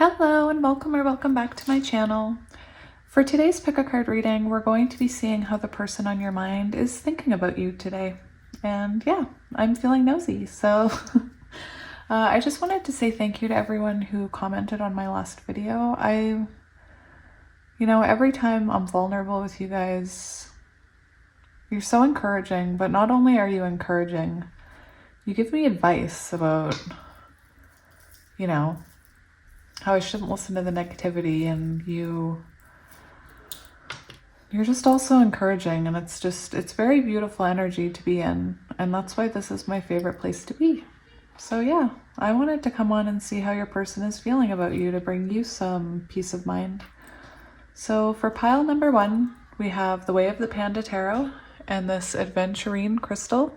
Hello and welcome or welcome back to my channel. For today's pick a card reading, we're going to be seeing how the person on your mind is thinking about you today. And yeah, I'm feeling nosy. So I just wanted to say thank you to everyone who commented on my last video. Every time I'm vulnerable with you guys, you're so encouraging, but not only are you encouraging, you give me advice about, how I shouldn't listen to the negativity, and you're just also encouraging, and it's very beautiful energy to be in, and that's why this is my favorite place to be. So yeah, I wanted to come on and see how your person is feeling about you to bring you some peace of mind. So for pile number 1, we have the Way of the Panda Tarot and this Adventurine crystal.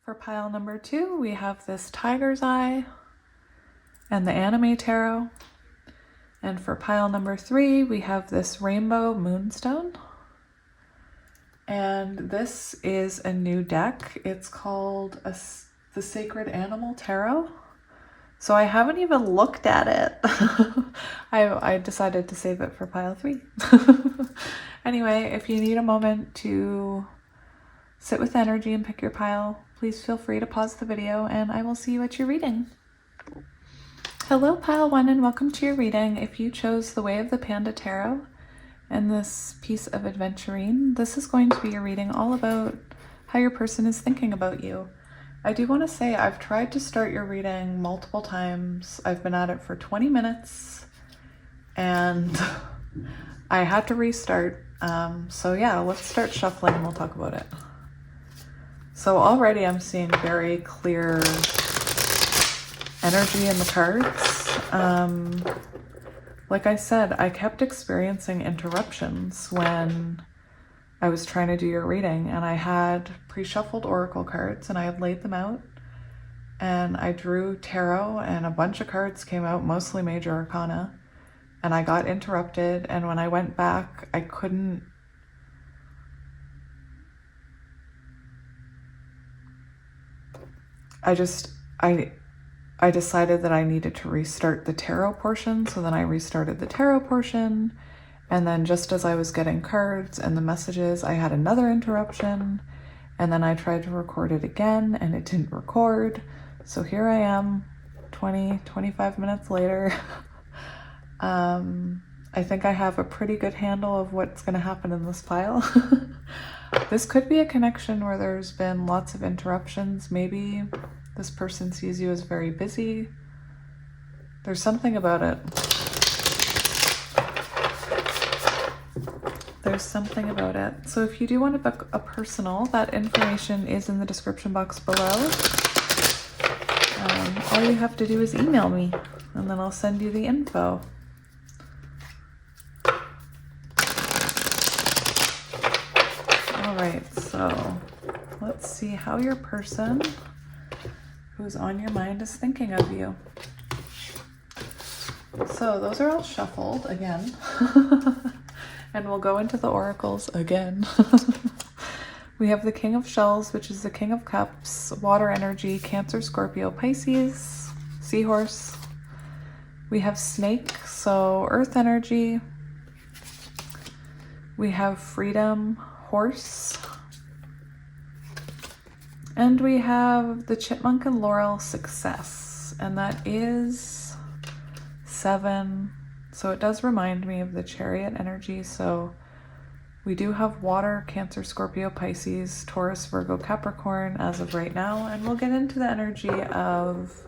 For pile number 2, we have this Tiger's Eye and the Anime Tarot. And for pile number 3, we have this Rainbow Moonstone. And this is a new deck. It's called the Sacred Animal Tarot. So I haven't even looked at it. I decided to save it for pile 3. Anyway, if you need a moment to sit with energy and pick your pile, please feel free to pause the video and I will see you at your reading. Hello pile 1 and welcome to your reading. If you chose the Way of the Panda Tarot and this piece of Adventurine, this is going to be a reading all about how your person is thinking about you. I do want to say I've tried to start your reading multiple times. I've been at it for 20 minutes and I had to restart. So yeah, let's start shuffling and we'll talk about it. So already I'm seeing very clear energy in the cards. Like I said, I kept experiencing interruptions when I was trying to do your reading, and I had pre-shuffled oracle cards and I had laid them out and I drew tarot and a bunch of cards came out, mostly major arcana, and I got interrupted, and when I went back I couldn't I decided that I needed to restart the tarot portion, so then I restarted the tarot portion, and then just as I was getting cards and the messages, I had another interruption, and then I tried to record it again and it didn't record. So here I am 25 minutes later. I think I have a pretty good handle of what's going to happen in this pile. This could be a connection where there's been lots of interruptions. Maybe this person sees you as very busy. There's something about it. There's something about it. So if you do want to book a personal, that information is in the description box below. All you have to do is email me and then I'll send you the info. Alright, so let's see how your person who's on your mind is thinking of you. So those are all shuffled again. And we'll go into the oracles again. We have the King of Shells, which is the King of Cups, water energy, Cancer, Scorpio, Pisces, Seahorse. We have Snake, so earth energy. We have Freedom, Horse. And we have the Chipmunk and Laurel, Success. And that is 7. So it does remind me of the Chariot energy. So we do have water, Cancer, Scorpio, Pisces, Taurus, Virgo, Capricorn as of right now. And we'll get into the energy of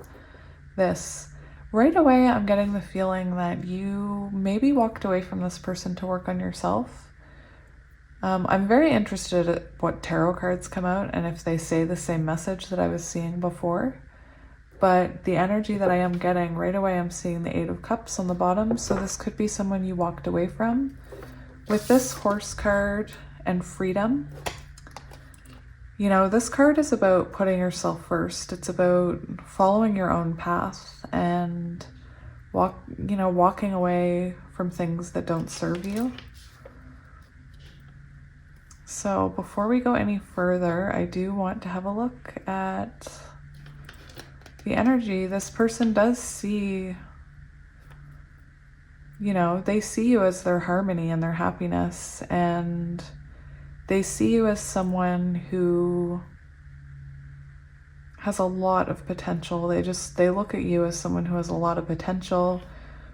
this. Right away, I'm getting the feeling that you maybe walked away from this person to work on yourself. I'm very interested at what tarot cards come out and if they say the same message that I was seeing before. But the energy that I am getting right away, I'm seeing the 8 of Cups on the bottom. So this could be someone you walked away from. With this Horse card and Freedom, this card is about putting yourself first. It's about following your own path and walking away from things that don't serve you. So before we go any further, I do want to have a look at the energy, this person does see, you know, they see you as their harmony and their happiness, and they see you as someone who has a lot of potential. They look at you as someone who has a lot of potential.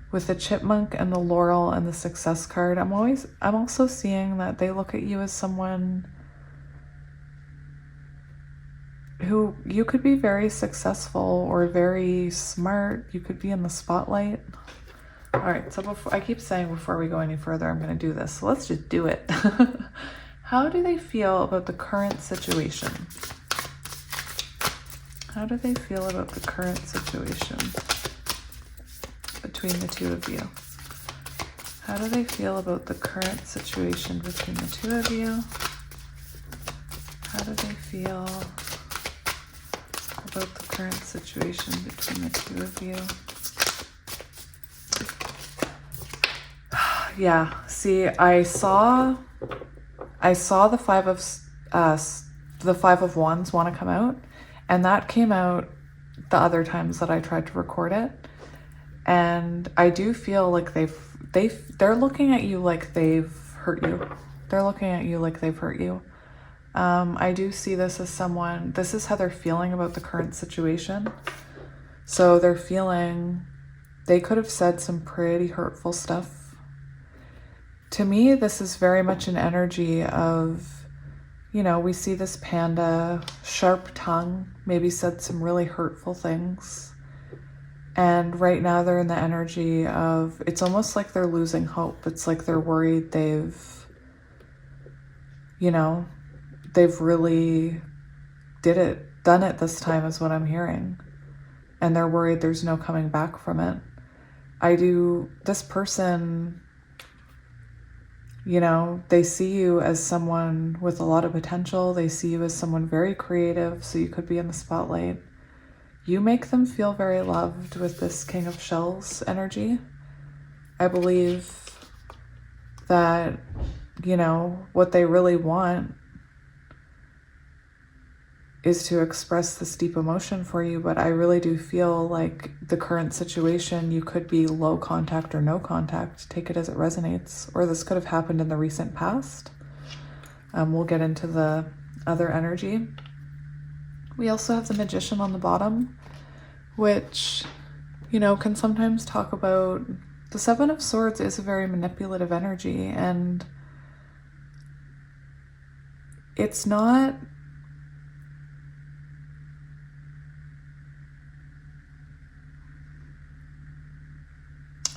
With the chipmunk and the laurel and the success card, I'm also seeing that they look at you as someone who you could be very successful or very smart. You could be in the spotlight. All right, so I keep saying before we go any further, I'm going to do this. So let's just do it. How do they feel about the current situation? How do they feel about the current situation between the two of you? How do they feel about the current situation between the two of you? How do they feel about the current situation between the two of you? Yeah, see, I saw the Five of Wands want to come out, and that came out the other times that I tried to record it. And I do feel like they're looking at you like they've hurt you. They're looking at you like they've hurt you. I do see this as someone, this is how they're feeling about the current situation. So they're feeling, they could have said some pretty hurtful stuff. To me, this is very much an energy of, you know, we see this panda, sharp tongue, maybe said some really hurtful things. And right now they're in the energy of, it's almost like they're losing hope. It's like they're worried they've really done it this time is what I'm hearing. And they're worried there's no coming back from it. This person, you know, they see you as someone with a lot of potential. They see you as someone very creative, so you could be in the spotlight. You make them feel very loved with this King of Shells energy. I believe that, you know, what they really want is to express this deep emotion for you, but I really do feel like the current situation, you could be low contact or no contact. Take it as it resonates, or this could have happened in the recent past. We'll get into the other energy. We also have the Magician on the bottom, which, you know, can sometimes talk about, the Seven of Swords is a very manipulative energy, and it's not,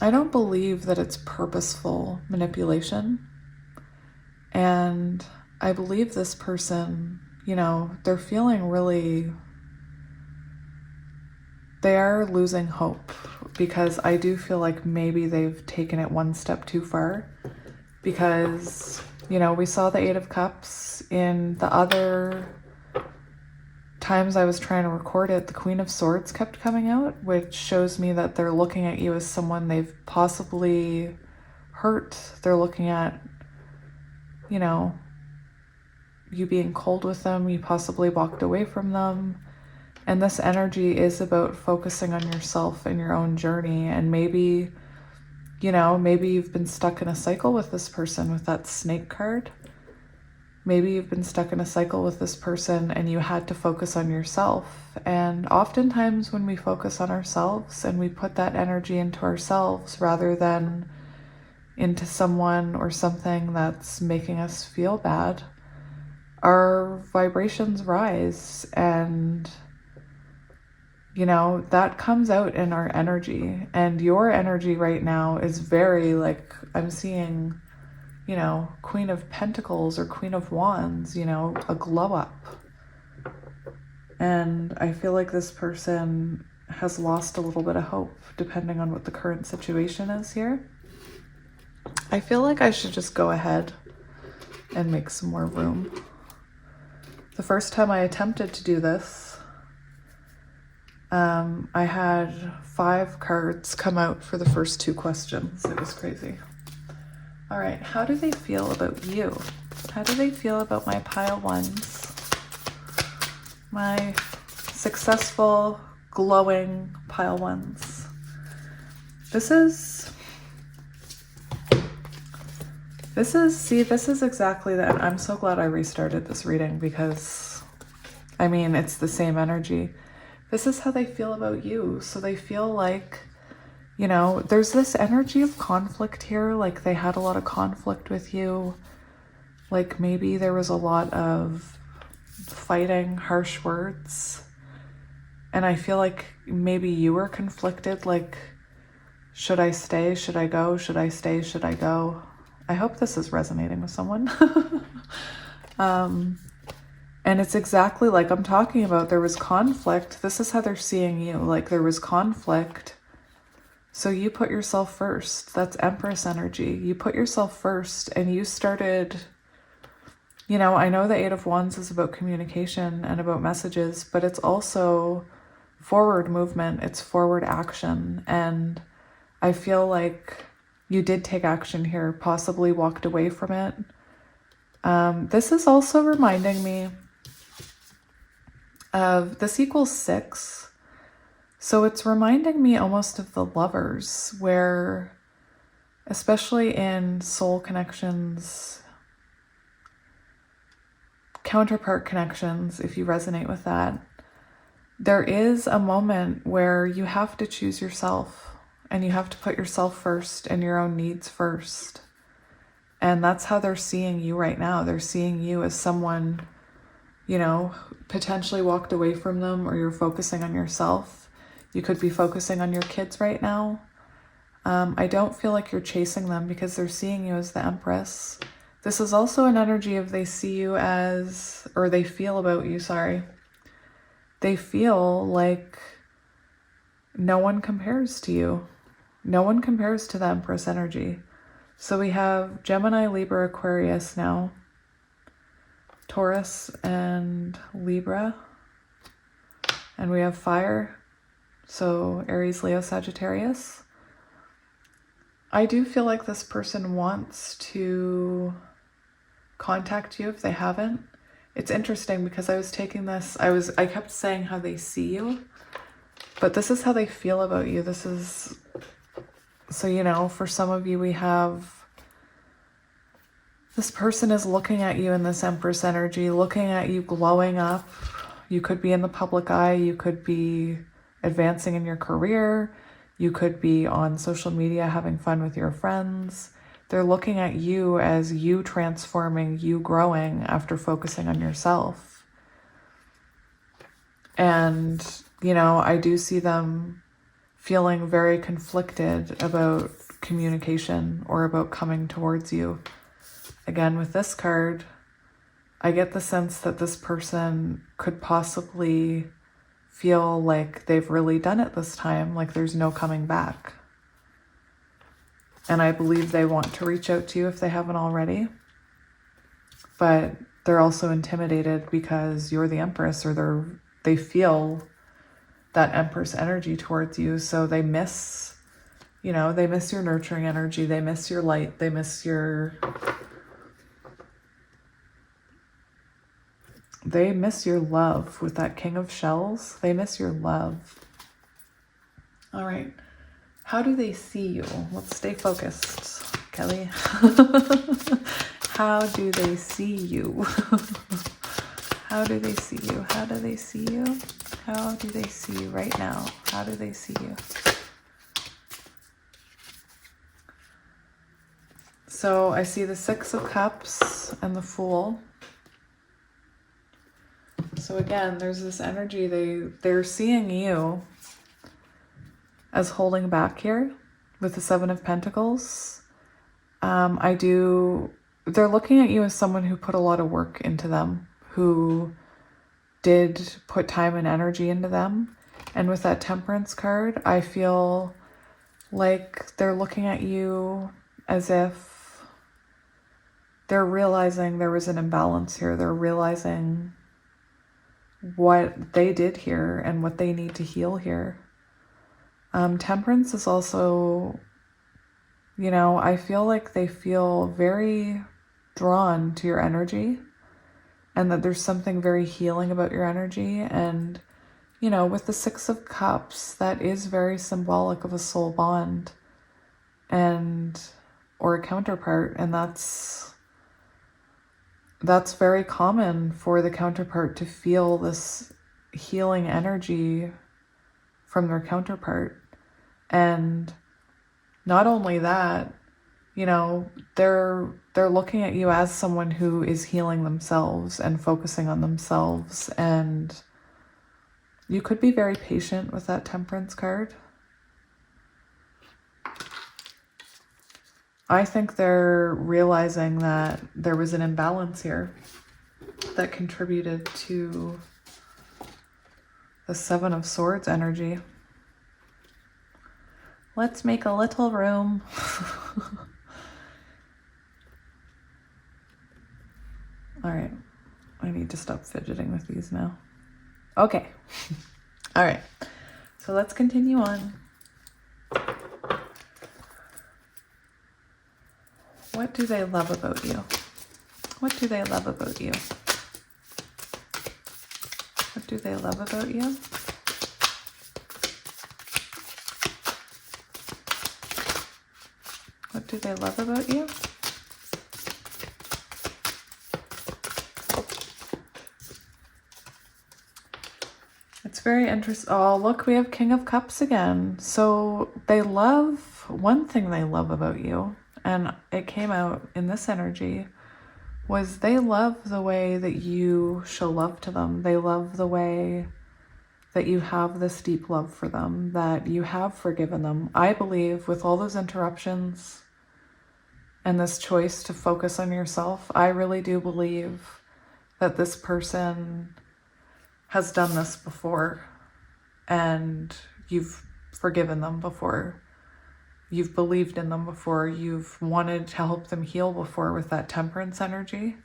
I don't believe that it's purposeful manipulation. And I believe this person, you know, they're feeling really, they are losing hope, because I do feel like maybe they've taken it one step too far, because, you know, we saw the Eight of Cups in the other times I was trying to record it. The Queen of Swords kept coming out, which shows me that they're looking at you as someone they've possibly hurt. They're looking at, you know, you being cold with them. You possibly walked away from them. And this energy is about focusing on yourself and your own journey. And maybe, you know, maybe you've been stuck in a cycle with this person with that snake card. Maybe you've been stuck in a cycle with this person and you had to focus on yourself. And oftentimes when we focus on ourselves and we put that energy into ourselves rather than into someone or something that's making us feel bad, our vibrations rise, and, you know, that comes out in our energy. And your energy right now is very, like, I'm seeing, you know, Queen of Pentacles or Queen of Wands, you know, a glow up. And I feel like this person has lost a little bit of hope, depending on what the current situation is here. I feel like I should just go ahead and make some more room. The first time I attempted to do this, I had 5 cards come out for the first 2 questions. It was crazy. All right, how do they feel about you? How do they feel about my pile ones? My successful, glowing pile ones. This is exactly that. I'm so glad I restarted this reading because, I mean, it's the same energy. This is how they feel about you. So they feel like, you know, there's this energy of conflict here. Like they had a lot of conflict with you. Like maybe there was a lot of fighting, harsh words. And I feel like maybe you were conflicted. Like, should I stay? Should I go? Should I stay? Should I go? I hope this is resonating with someone. And it's exactly like I'm talking about. There was conflict. This is how they're seeing you. Like there was conflict. So you put yourself first. That's Empress energy. You put yourself first and you started, you know, I know the Eight of Wands is about communication and about messages, but it's also forward movement. It's forward action. And I feel like you did take action here, possibly walked away from it. This is also reminding me of, this equals 6. So it's reminding me almost of the Lovers, where, especially in soul connections, counterpart connections, if you resonate with that, there is a moment where you have to choose yourself and you have to put yourself first and your own needs first. And that's how they're seeing you right now. They're seeing you as someone, you know, potentially walked away from them, or you're focusing on yourself. You could be focusing on your kids right now. I don't feel like you're chasing them because they're seeing you as the Empress. This is also an energy of they see you as, or they feel about you, sorry. They feel like no one compares to you. No one compares to the Empress energy. So we have Gemini, Libra, Aquarius now. Taurus and Libra. And we have fire. So Aries, Leo, Sagittarius. I do feel like this person wants to contact you if they haven't. It's interesting because I was taking this, I kept saying how they see you, but this is how they feel about you. This is, so, you know, for some of you, we have, this person is looking at you in this Empress energy, looking at you glowing up. You could be in the public eye. You could be advancing in your career. You could be on social media having fun with your friends. They're looking at you as you transforming, you growing after focusing on yourself. And, you know, I do see them feeling very conflicted about communication or about coming towards you. Again, with this card, I get the sense that this person could possibly feel like they've really done it this time, like there's no coming back. And I believe they want to reach out to you if they haven't already. But they're also intimidated because you're the Empress, or they feel that Empress energy towards you. So they miss, you know, they miss your nurturing energy. They miss your light. They miss your love with that King of Shells. They miss your love. All right. How do they see you? Let's stay focused, Kelly. How do they see you? How do they see you? How do they see you? How do they see you right now? How do they see you? So I see the Six of Cups and the Fool. So again, there's this energy, they're seeing you as holding back here with the Seven of Pentacles. They're looking at you as someone who put a lot of work into them, who did put time and energy into them. And with that Temperance card, I feel like they're looking at you as if they're realizing there was an imbalance here. They're realizing what they did here and what they need to heal here. Temperance is also, you know, I feel like they feel very drawn to your energy and that there's something very healing about your energy. And, you know, with the Six of Cups, that is very symbolic of a soul bond or a counterpart. And that's very common for the counterpart to feel this healing energy from their counterpart. And not only that, you know, they're looking at you as someone who is healing themselves and focusing on themselves. And you could be very patient with that Temperance card. I think they're realizing that there was an imbalance here that contributed to the Seven of Swords energy. Let's make a little room. All right, I need to stop fidgeting with these now. Okay, all right, so let's continue on. What do they love about you? What do they love about you? What do they love about you? What do they love about you? It's very interesting. Oh, look, we have King of Cups again. So they love, one thing they love about you, and it came out in this energy, was they love the way that you show love to them. They love the way that you have this deep love for them, that you have forgiven them. I believe with all those interruptions and this choice to focus on yourself, I really do believe that this person has done this before and you've forgiven them before. You've believed in them before. You've wanted to help them heal before with that Temperance energy.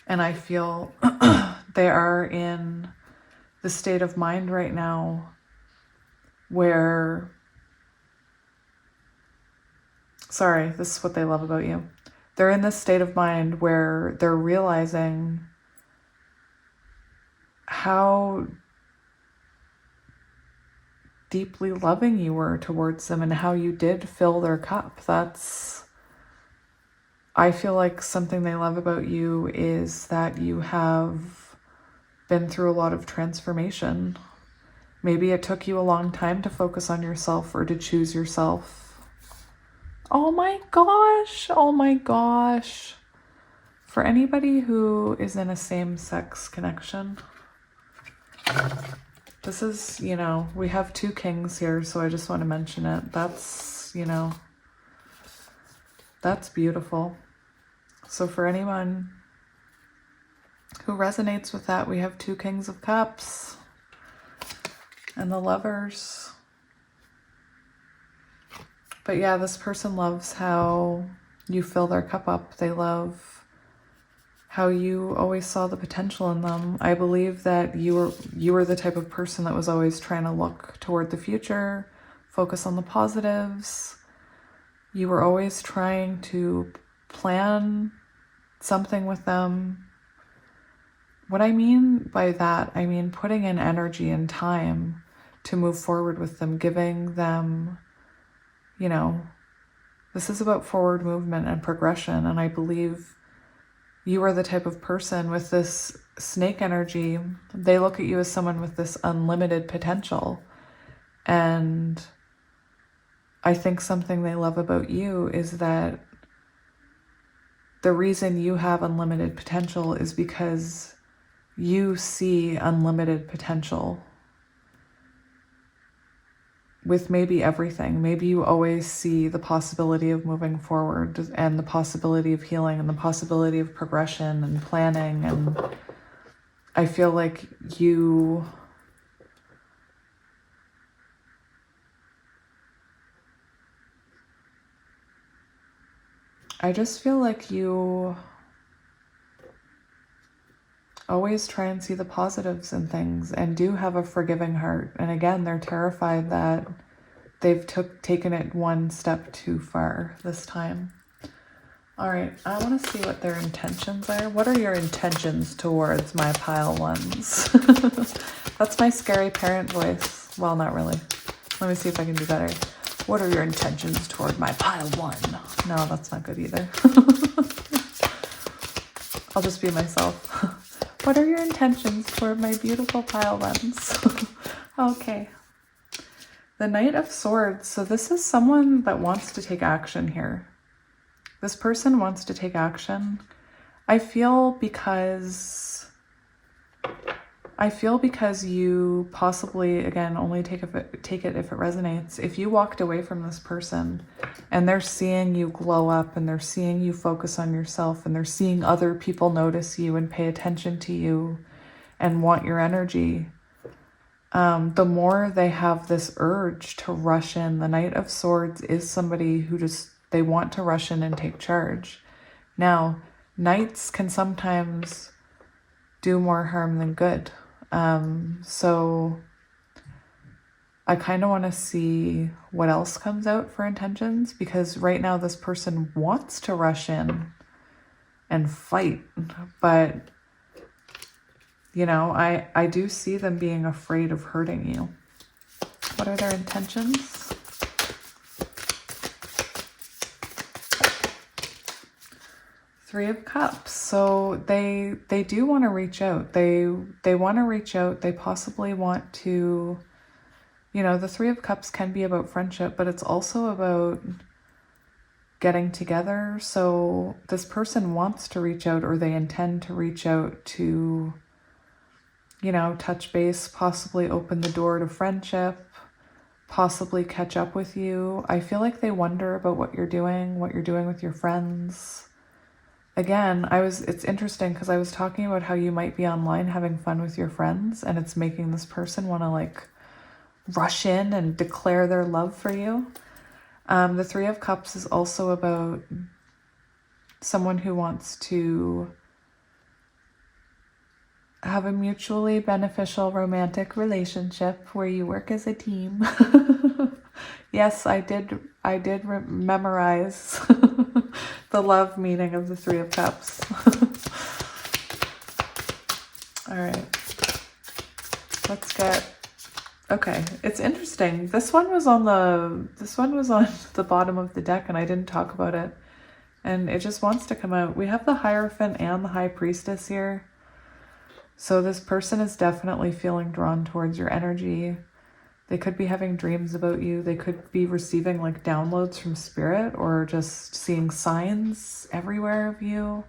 And I feel they are in the state of mind right now where, sorry, this is what they love about you. They're in this state of mind where they're realizing how deeply loving you were towards them and how you did fill their cup. I feel like something they love about you is that you have been through a lot of transformation. Maybe it took you a long time to focus on yourself or to choose yourself. Oh my gosh. Oh my gosh. For anybody who is in a same-sex connection, this is, you know, we have two kings here, so I just want to mention it. That's, you know, that's beautiful. So for anyone who resonates with that, we have two Kings of Cups and the Lovers. But yeah, this person loves how you fill their cup up. They love how you always saw the potential in them. I believe that you were the type of person that was always trying to look toward the future, focus on the positives. You were always trying to plan something with them. What I mean by that, I mean putting in energy and time to move forward with them, giving them, you know, this is about forward movement and progression. And I believe you are the type of person with this snake energy. They look at you as someone with this unlimited potential. And I think something they love about you is that the reason you have unlimited potential is because you see unlimited potential with maybe everything. Maybe you always see the possibility of moving forward and the possibility of healing and the possibility of progression and planning. And I feel like I just feel like you always try and see the positives in things and do have a forgiving heart. And again, they're terrified that they've taken it one step too far this time. All right, I want to see what their intentions are. What are your intentions towards my pile ones? That's my scary parent voice. Well, not really. Let me see if I can do better. What are your intentions toward my pile one? No, that's not good either. I'll just be myself. What are your intentions toward my beautiful pile ones? Okay. The Knight of Swords. So this is someone that wants to take action here. This person wants to take action. I feel because you possibly, again, only take it if it resonates. If you walked away from this person and they're seeing you glow up and they're seeing you focus on yourself and they're seeing other people notice you and pay attention to you and want your energy, the more they have this urge to rush in. The Knight of Swords is somebody who they want to rush in and take charge. Now, knights can sometimes do more harm than good. So I kind of want to see what else comes out for intentions, because right now this person wants to rush in and fight, but you know, I do see them being afraid of hurting you. What are their intentions? Three of Cups. So they do want to reach out. They want to reach out. They possibly want to, you know, the Three of Cups can be about friendship, but it's also about getting together. So this person wants to reach out, or they intend to reach out to, you know, touch base, possibly open the door to friendship, possibly catch up with you. I feel like they wonder about what you're doing with your friends. Again, it's interesting because I was talking about how you might be online having fun with your friends and it's making this person want to like rush in and declare their love for you. The Three of Cups is also about someone who wants to have a mutually beneficial romantic relationship where you work as a team. Yes, I did memorize the love meaning of the Three of Cups. All right. Let's get, okay, it's interesting. This one was on the bottom of the deck and I didn't talk about it. And it just wants to come out. We have the Hierophant and the High Priestess here. So this person is definitely feeling drawn towards your energy. They could be having dreams about you. They could be receiving like downloads from spirit or just seeing signs everywhere of you.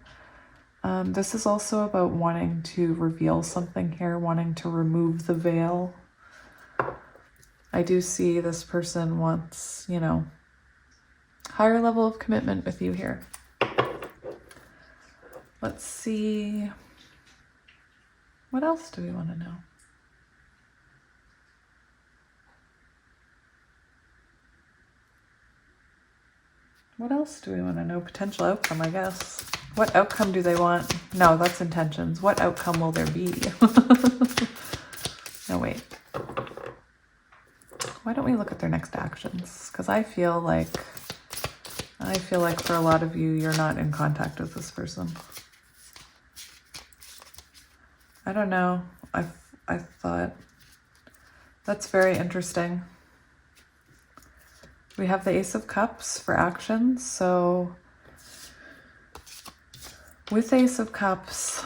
This is also about wanting to reveal something here, wanting to remove the veil. I do see this person wants, you know, higher level of commitment with you here. Let's see. What else do we want to know? What else do we want to know? Potential outcome, I guess. What outcome do they want? No, that's intentions. What outcome will there be? No, wait. Why don't we look at their next actions? Because I feel like for a lot of you, you're not in contact with this person. I don't know. I thought that's very interesting. We have the Ace of Cups for actions. So with Ace of Cups,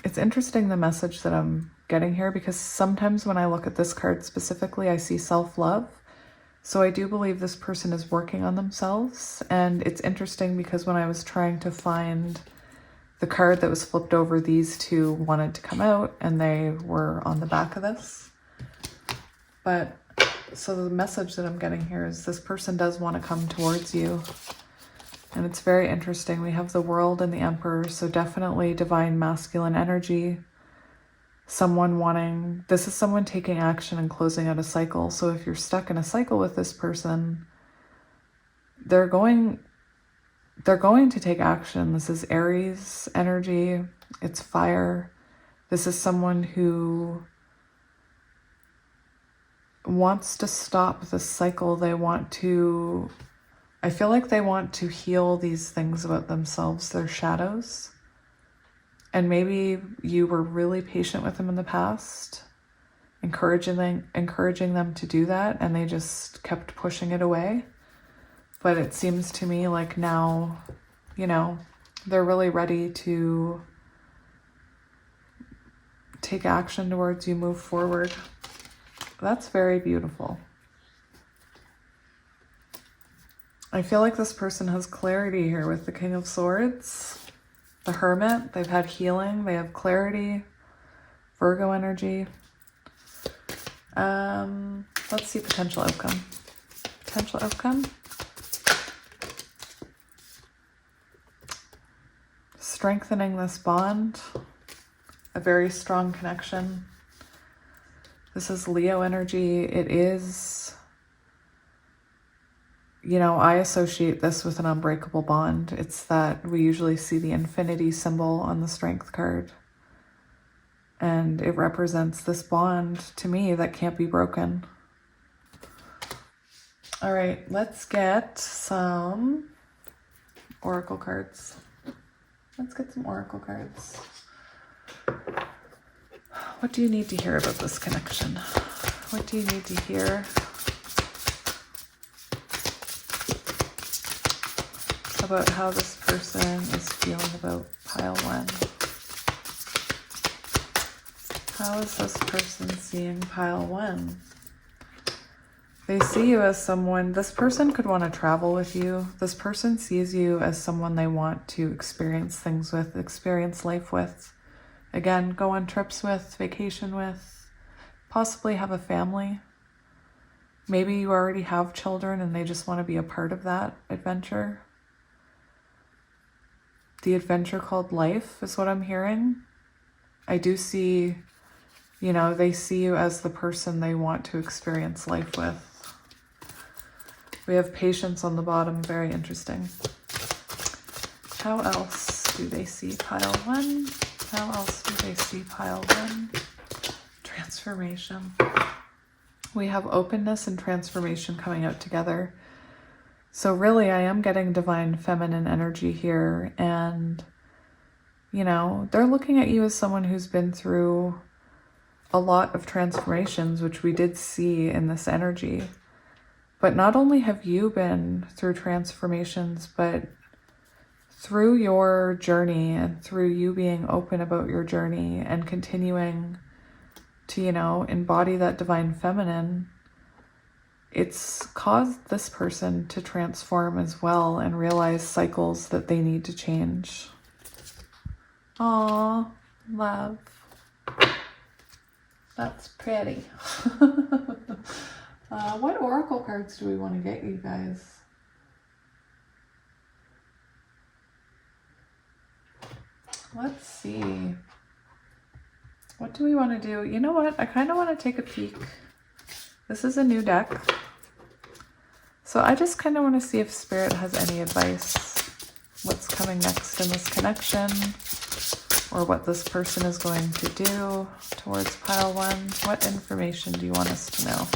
it's interesting the message that I'm getting here, because sometimes when I look at this card specifically, I see self-love. So I do believe this person is working on themselves. And it's interesting because when I was trying to find the card that was flipped over, these two wanted to come out and they were on the back of this. But so the message that I'm getting here is this person does want to come towards you. And it's very interesting. We have the World and the Emperor. So definitely divine masculine energy. This is someone taking action and closing out a cycle. So if you're stuck in a cycle with this person, they're going to take action. This is Aries energy. It's fire. This is someone who wants to stop the cycle. They want to, I feel like they want to heal these things about themselves, their shadows. And maybe you were really patient with them in the past, encouraging them to do that, and they just kept pushing it away. But it seems to me like now, you know, they're really ready to take action towards you, move forward. That's very beautiful. I feel like this person has clarity here with the King of Swords, the Hermit. They've had healing, they have clarity, Virgo energy. Let's see potential outcome. Potential outcome. Strengthening this bond, a very strong connection. This is Leo energy. It is, you know, I associate this with an unbreakable bond. It's that we usually see the infinity symbol on the Strength card. And it represents this bond to me that can't be broken. All right, let's get some oracle cards. Let's get some oracle cards. What do you need to hear about this connection? What do you need to hear about how this person is feeling about pile 1? How is this person seeing pile 1? They see you as someone, this person could want to travel with you. This person sees you as someone they want to experience things with, experience life with. Again, go on trips with, vacation with, possibly have a family. Maybe you already have children and they just want to be a part of that adventure. The adventure called life is what I'm hearing. I do see, you know, they see you as the person they want to experience life with. We have patience on the bottom, very interesting. How else do they see pile 1? How else do they see pile 1? Transformation. We have openness and transformation coming out together. So really, I am getting divine feminine energy here. And, you know, they're looking at you as someone who's been through a lot of transformations, which we did see in this energy. But not only have you been through transformations, but through your journey and through you being open about your journey and continuing to, you know, embody that divine feminine, it's caused this person to transform as well and realize cycles that they need to change. Aww, love. That's pretty. What oracle cards do we want to get you guys? Let's see. What do we want to do? You know what? I kind of want to take a peek. This is a new deck. So I just kind of want to see if Spirit has any advice. What's coming next in this connection? Or what this person is going to do towards pile 1. What information do you want us to know?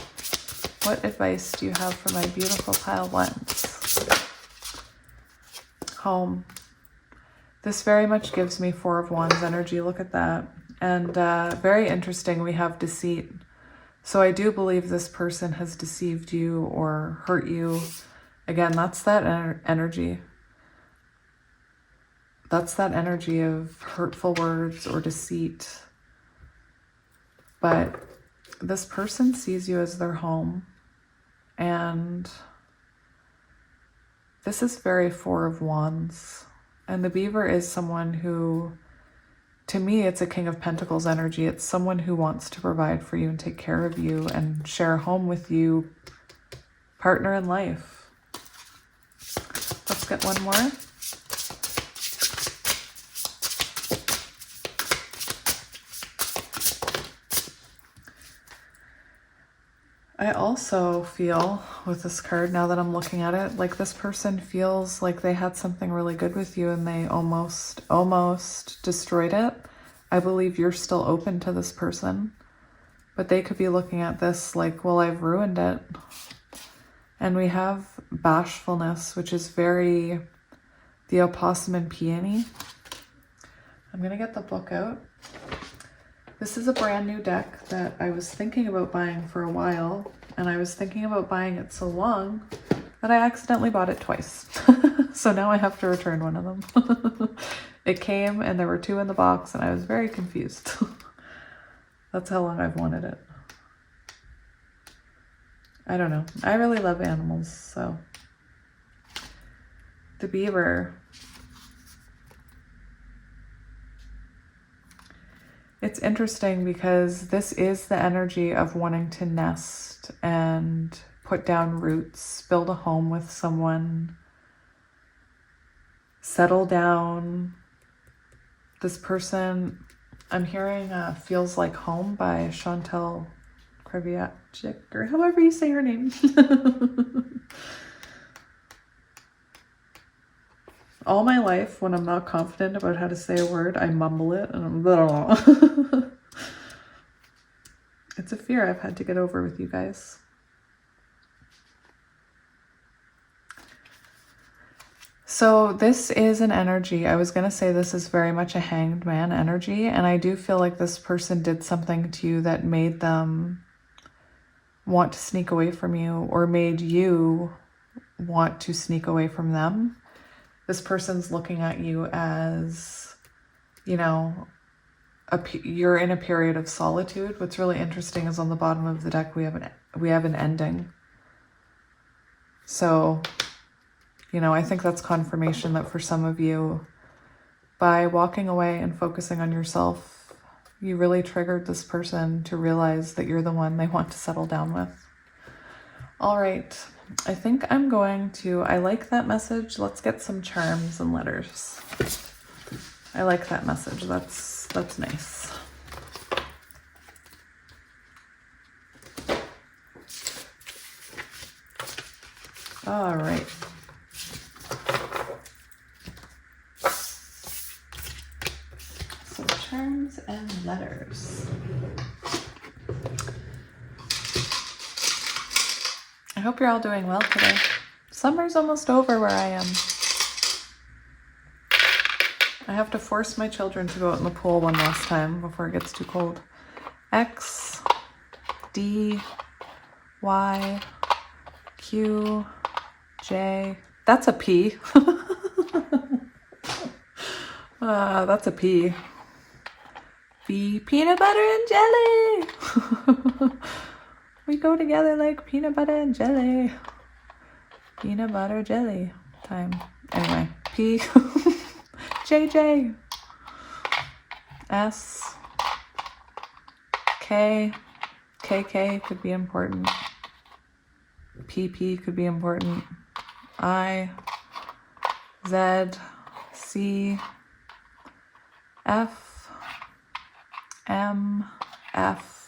What advice do you have for my beautiful pile 1s? Home. This very much gives me 4 of Wands energy. Look at that. And very interesting, we have deceit. So I do believe this person has deceived you or hurt you. Again, that's that energy. That's that energy of hurtful words or deceit. But this person sees you as their home. And this is very 4 of Wands. And the beaver is someone who, to me, it's a King of Pentacles energy. It's someone who wants to provide for you and take care of you and share a home with you, partner in life. Let's get one more. I also feel with this card, now that I'm looking at it, like this person feels like they had something really good with you and they almost destroyed it. I believe you're still open to this person, but they could be looking at this like, well, I've ruined it. And we have bashfulness, which is very the opossum and peony. I'm going to get the book out. This is a brand new deck that I was thinking about buying for a while, and I was thinking about buying it so long that I accidentally bought it twice. So now I have to return one of them. It came and there were 2 in the box and I was very confused. That's how long I've wanted it. I don't know. I really love animals, so. The beaver. It's interesting because this is the energy of wanting to nest and put down roots, build a home with someone, settle down. This person, I'm hearing Feels Like Home by Chantal Kreviacic, or however you say her name. All my life, when I'm not confident about how to say a word, I mumble it and I'm blah. It's a fear I've had to get over with you guys. So this is an energy. I was going to say this is very much a Hanged Man energy, and I do feel like this person did something to you that made them want to sneak away from you, or made you want to sneak away from them. This person's looking at you as, you know, you're in a period of solitude. What's really interesting is on the bottom of the deck we have an ending. So, you know, I think that's confirmation that for some of you, by walking away and focusing on yourself, you really triggered this person to realize that you're the one they want to settle down with. All right. I think I'm going to, I like that message. Let's get some charms and letters. I like that message. That's nice. All right. So charms and letters. I hope you're all doing well today. Summer's almost over where I am. I have to force my children to go out in the pool one last time before it gets too cold. X, D, Y, Q, J. That's a P. That's a P. V, peanut butter and jelly. We go together like peanut butter and jelly. Peanut butter jelly time. Anyway, P, JJ, S, K, KK could be important. PP could be important. I, Z, C, F, M, F,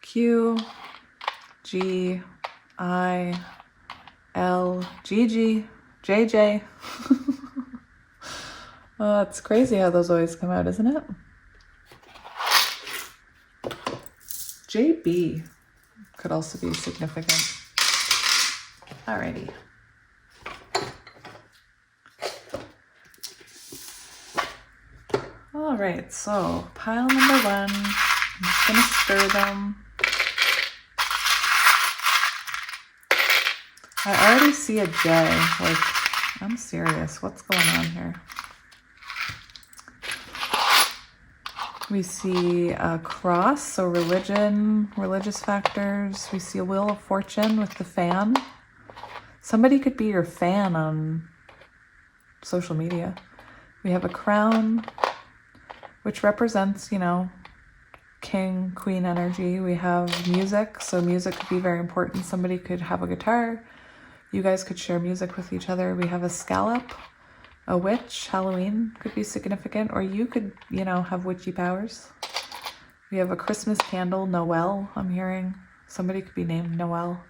Q, G, I, L, GG, JJ. Oh, it's crazy how those always come out, isn't it? JB could also be significant. Alrighty. All right, so pile number 1. I'm just gonna stir them. I already see a J. Like, I'm serious. What's going on here? We see a cross, so religion, religious factors. We see a wheel of fortune with the fan. Somebody could be your fan on social media. We have a crown, which represents, you know, king, queen energy. We have music, so music could be very important. Somebody could have a guitar. You guys could share music with each other. We have a scallop, a witch. Halloween could be significant, or you could, you know, have witchy powers. We have a Christmas candle, Noel, I'm hearing. Somebody could be named Noel.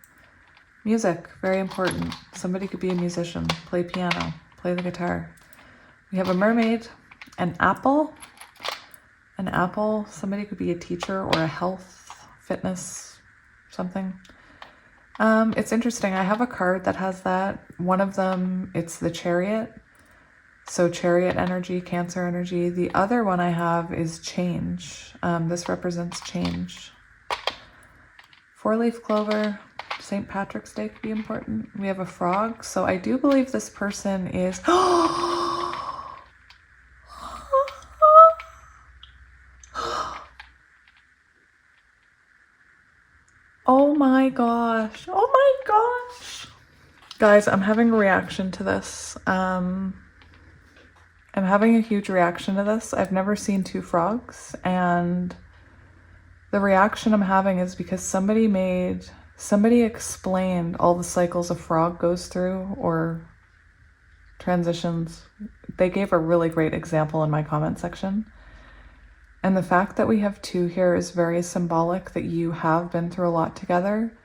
Music, very important. Somebody could be a musician, play piano, play the guitar. We have a mermaid, an apple. An apple, somebody could be a teacher or a health, fitness, something. It's interesting. I have a card that has that. One of them, it's the Chariot. So Chariot energy, Cancer energy. The other one I have is change. This represents change. 4-leaf clover, St. Patrick's Day could be important. We have a frog. So I do believe this person is... Oh my gosh. Oh my gosh. Guys, I'm having a reaction to this. I'm having a huge reaction to this. I've never seen two frogs, and the reaction I'm having is because somebody explained all the cycles a frog goes through or transitions. They gave a really great example in my comment section. And the fact that we have two here is very symbolic that you have been through a lot together,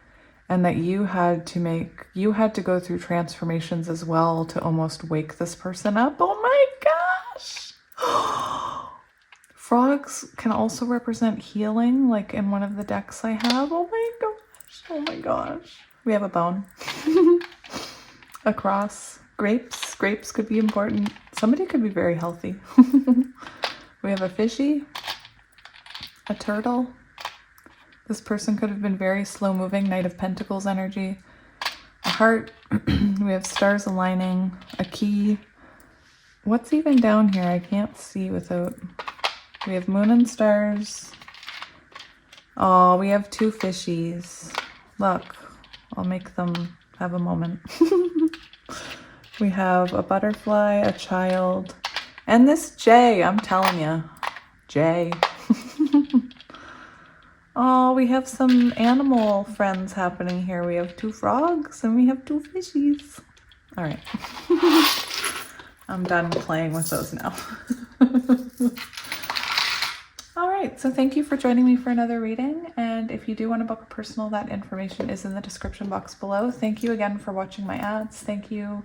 and that you had to go through transformations as well to almost wake this person up. Oh my gosh. Frogs can also represent healing, like in one of the decks I have. Oh my gosh. Oh my gosh. We have a bone. A cross. Grapes. Grapes could be important. Somebody could be very healthy. We have a fishy. A turtle. This person could have been very slow moving. Knight of Pentacles energy. A heart. We have stars aligning. A key. What's even down here? I can't see without... We have moon and stars. Oh, we have two fishies. Look, I'll make them have a moment. We have a butterfly, a child, and this J, I'm telling you. J. Oh, we have some animal friends happening here. We have two frogs and we have two fishies. All right. I'm done playing with those now. All right, so thank you for joining me for another reading. And if you do want to book a personal, that information is in the description box below. Thank you again for watching my ads. Thank you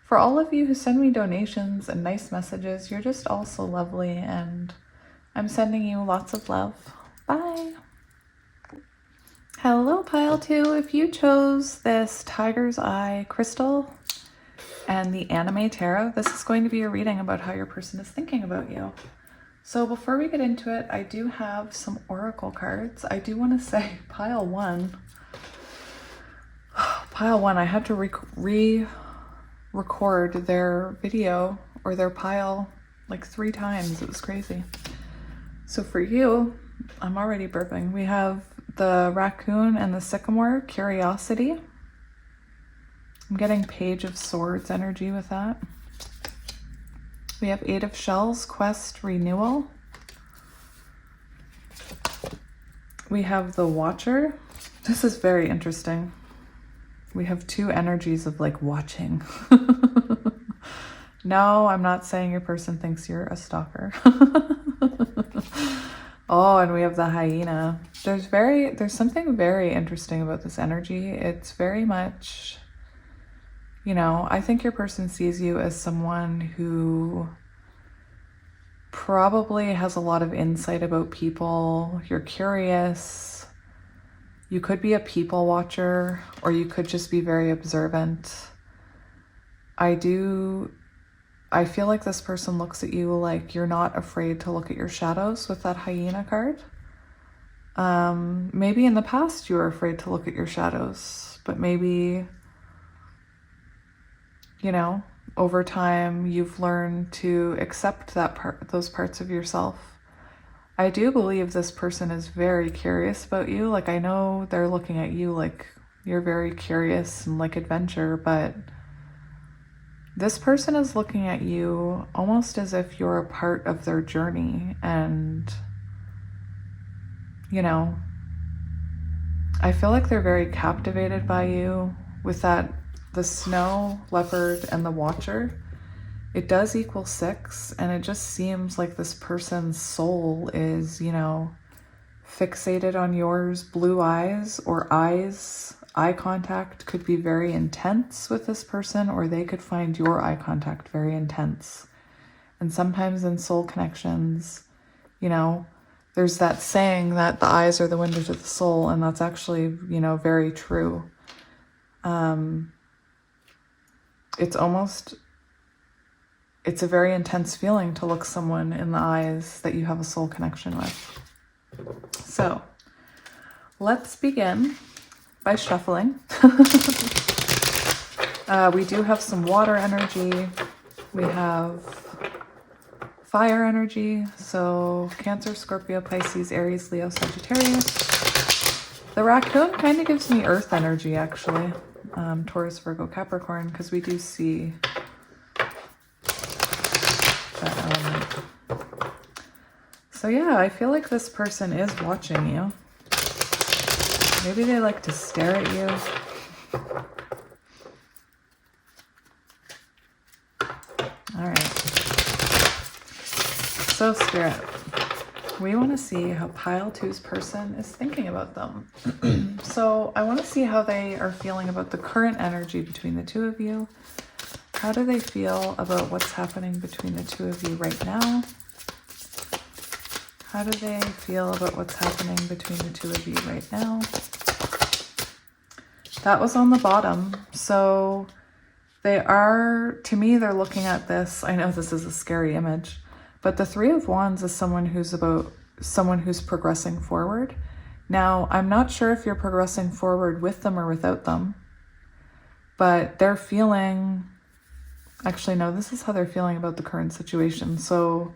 for all of you who send me donations and nice messages. You're just all so lovely, and I'm sending you lots of love. Bye. Hello, Pile 2. If you chose this Tiger's Eye crystal and the Anime Tarot, this is going to be a reading about how your person is thinking about you. So before we get into it, I do have some oracle cards. I do want to say Pile 1. Pile 1, I had to re-record their video or their pile like 3 times. It was crazy. So for you, I'm already burping. We have the raccoon and the sycamore, curiosity. I'm getting Page of Swords energy with that. We have 8 of Shells, quest, renewal. We have the Watcher. This is very interesting. We have 2 energies of like watching. No, I'm not saying your person thinks you're a stalker. Oh, and we have the hyena. There's something very interesting about this energy. It's very much, you know, I think your person sees you as someone who probably has a lot of insight about people. You're curious. You could be a people watcher, or you could just be very observant. I feel like this person looks at you like you're not afraid to look at your shadows with that hyena card. Maybe in the past you were afraid to look at your shadows, but maybe, you know, over time you've learned to accept those parts of yourself. I do believe this person is very curious about you. Like, I know they're looking at you like you're very curious and like adventure, but this person is looking at you almost as if you're a part of their journey. And, you know, I feel like they're very captivated by you with that, the snow, leopard, and the watcher. It does equal 6, and it just seems like this person's soul is, you know, fixated on yours. Blue eyes or eyes. Eye contact could be very intense with this person, or they could find your eye contact very intense. And sometimes in soul connections, you know, there's that saying that the eyes are the windows of the soul, and that's actually, you know, very true. It's a very intense feeling to look someone in the eyes that you have a soul connection with. So let's begin by shuffling. We do have some water energy. We have fire energy. So Cancer, Scorpio, Pisces, Aries, Leo, Sagittarius. The raccoon kind of gives me earth energy, actually. Taurus, Virgo, Capricorn, because we do see that element. So yeah, I feel like this person is watching you. Maybe they like to stare at you. All right. So Spirit, we want to see how pile 2's person is thinking about them. So I want to see how they are feeling about the current energy between the two of you. How do they feel about what's happening between the two of you right now? How do they feel about what's happening between the two of you right now? That was on the bottom. So they are, to me, they're looking at this. I know this is a scary image, but the Three of Wands is someone who's progressing forward. Now, I'm not sure if you're progressing forward with them or without them, but they're feeling, actually, no, this is how they're feeling about the current situation. So,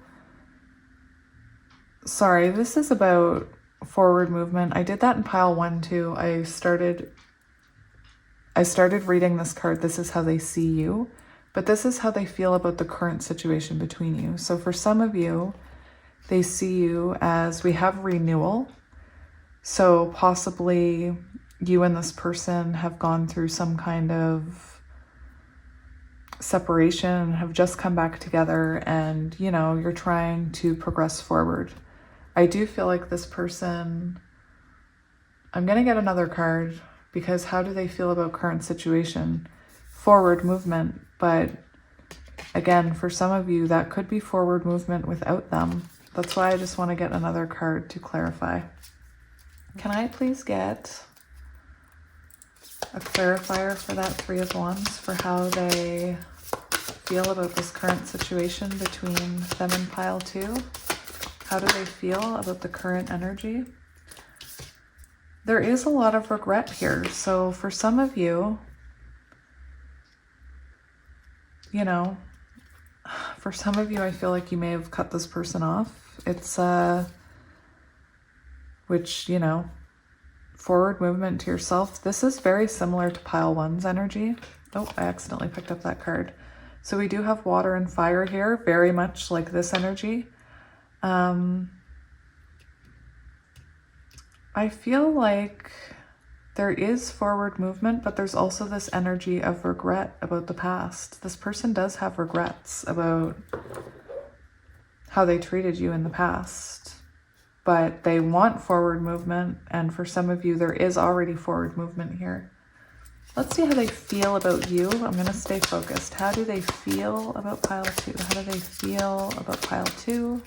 sorry, this is about forward movement. I did that in pile 1 too. I started reading this card. This is how they see you, but this is how they feel about the current situation between you. So for some of you, they see you as, we have renewal. So possibly you and this person have gone through some kind of separation, have just come back together, and you know, you're trying to progress forward. I do feel like this person, I'm going to get another card, because how do they feel about current situation? Forward movement. But again, for some of you, that could be forward movement without them. That's why I just want to get another card to clarify. Can I please get a clarifier for that Three of Wands, for how they feel about this current situation between them and pile 2? How do they feel about the current energy? There is a lot of regret here. So for some of you, you know, for some of you, I feel like you may have cut this person off. It's, which, you know, forward movement to yourself. This is very similar to pile 1's energy. Oh, I accidentally picked up that card. So we do have water and fire here, very much like this energy. I feel like there is forward movement, but there's also this energy of regret about the past. This person does have regrets about how they treated you in the past, but they want forward movement. And for some of you, there is already forward movement here. Let's see how they feel about you. I'm going to stay focused. How do they feel about pile 2? How do they feel about pile 2?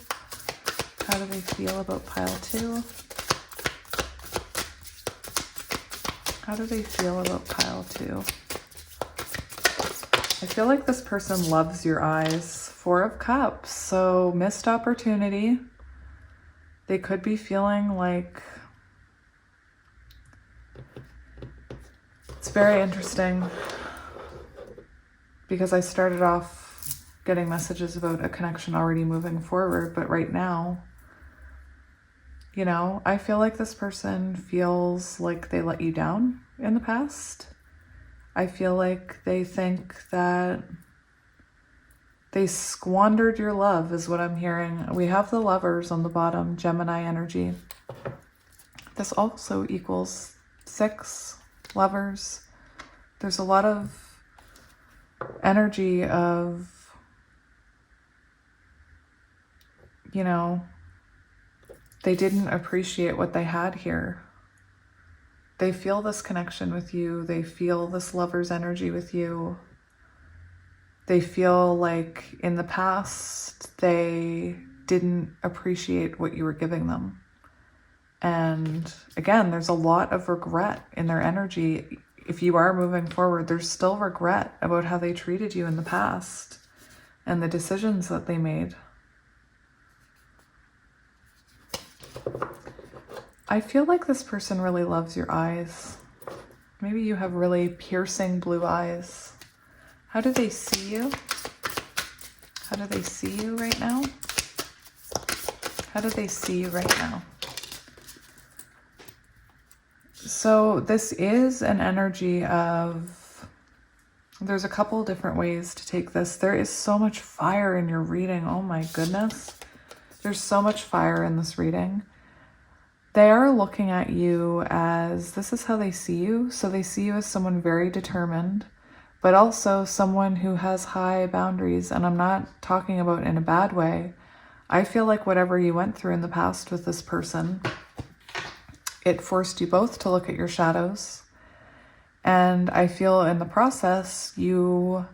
How do they feel about pile 2? How do they feel about pile 2? I feel like this person loves your eyes. Four of Cups. So missed opportunity. They could be feeling like, it's very interesting, because I started off getting messages about a connection already moving forward, but right now, you know, I feel like this person feels like they let you down in the past. I feel like they think that they squandered your love, is what I'm hearing. We have the Lovers on the bottom, Gemini energy. This also equals 6 Lovers. There's a lot of energy of, you know, they didn't appreciate what they had here. They feel this connection with you. They feel this lover's energy with you. They feel like in the past, they didn't appreciate what you were giving them. And again, there's a lot of regret in their energy if you are moving forward, there's still regret about how they treated you in the past and the decisions that they made. I feel like this person really loves your eyes. Maybe you have really piercing blue eyes. How do they see you? How do they see you right now? How do they see you right now? So this is an energy of, there's a couple different ways to take this. There is so much fire in your reading. Oh my goodness. There's so much fire in this reading. They are looking at you as, this is how they see you. So they see you as someone very determined, but also someone who has high boundaries. And I'm not talking about in a bad way. I feel like whatever you went through in the past with this person, it forced you both to look at your shadows. And I feel in the process, you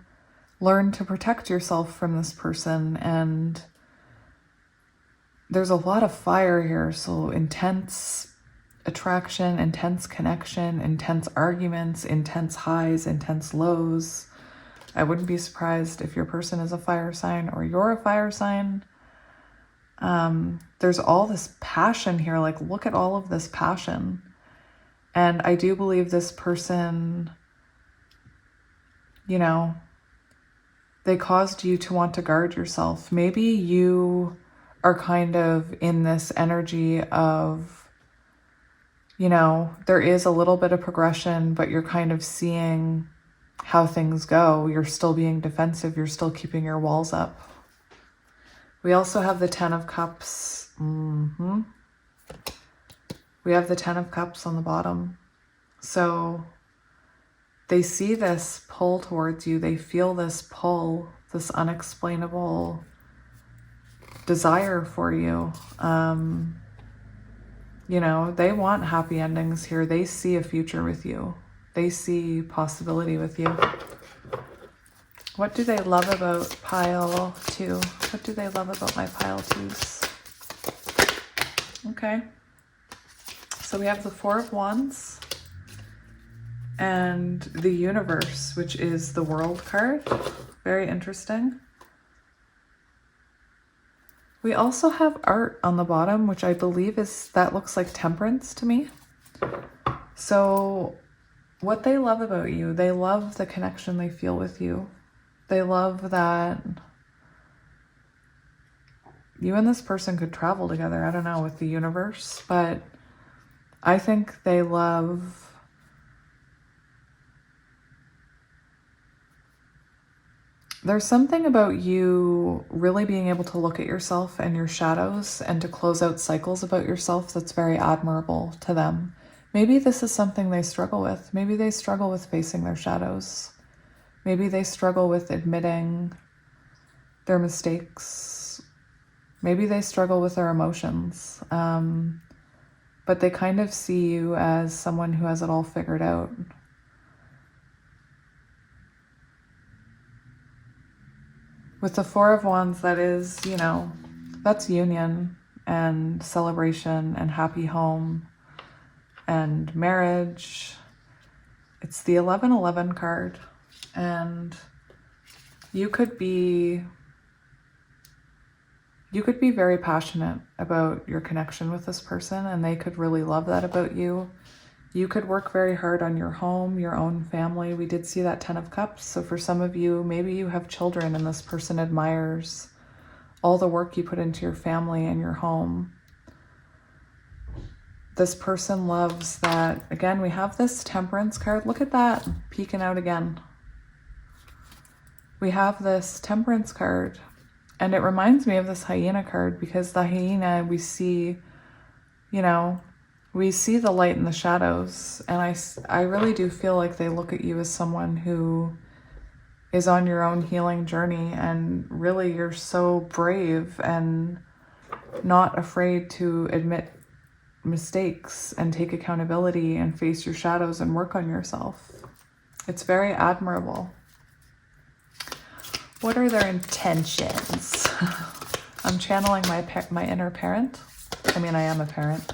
learned to protect yourself from this person. And there's a lot of fire here. So intense attraction, intense connection, intense arguments, intense highs, intense lows. I wouldn't be surprised if your person is a fire sign or you're a fire sign. There's all this passion here. Like, look at all of this passion. And I do believe this person, you know, they caused you to want to guard yourself. Maybe you are kind of in this energy of, you know, there is a little bit of progression, but you're kind of seeing how things go. You're still being defensive. You're still keeping your walls up. We also have the 10 of Cups. We have the 10 of Cups on the bottom. So they see this pull towards you. They feel this pull, this unexplainable desire for you. You know, they want happy endings here. They see a future with you. They see possibility with you. What do they love about pile 2? What do they love about my pile 2s? Okay. So we have the 4 of Wands and the Universe, which is the World card. Very interesting. We also have art on the bottom, which I believe that looks like temperance to me. So what they love about you, they love the connection they feel with you. They love that you and this person could travel together. I don't know, with the Universe, but I think they love there's something about you really being able to look at yourself and your shadows and to close out cycles about yourself that's very admirable to them. Maybe this is something they struggle with. Maybe they struggle with facing their shadows. Maybe they struggle with admitting their mistakes. Maybe they struggle with their emotions. But they kind of see you as someone who has it all figured out. With the 4 of Wands, that is, you know, that's union and celebration and happy home and marriage. It's the 1111 card. And you could be very passionate about your connection with this person, and they could really love that about you. You could work very hard on your home, your own family. We did see that 10 of Cups. So for some of you, maybe you have children and this person admires all the work you put into your family and your home. This person loves that. Again, we have this Temperance card. Look at that, peeking out again. We have this Temperance card, and it reminds me of this hyena card, because the hyena, we see, you know, we see the light in the shadows. And I really do feel like they look at you as someone who is on your own healing journey, and really you're so brave and not afraid to admit mistakes and take accountability and face your shadows and work on yourself. It's very admirable. What are their intentions? I'm channeling my inner parent. I mean, I am a parent.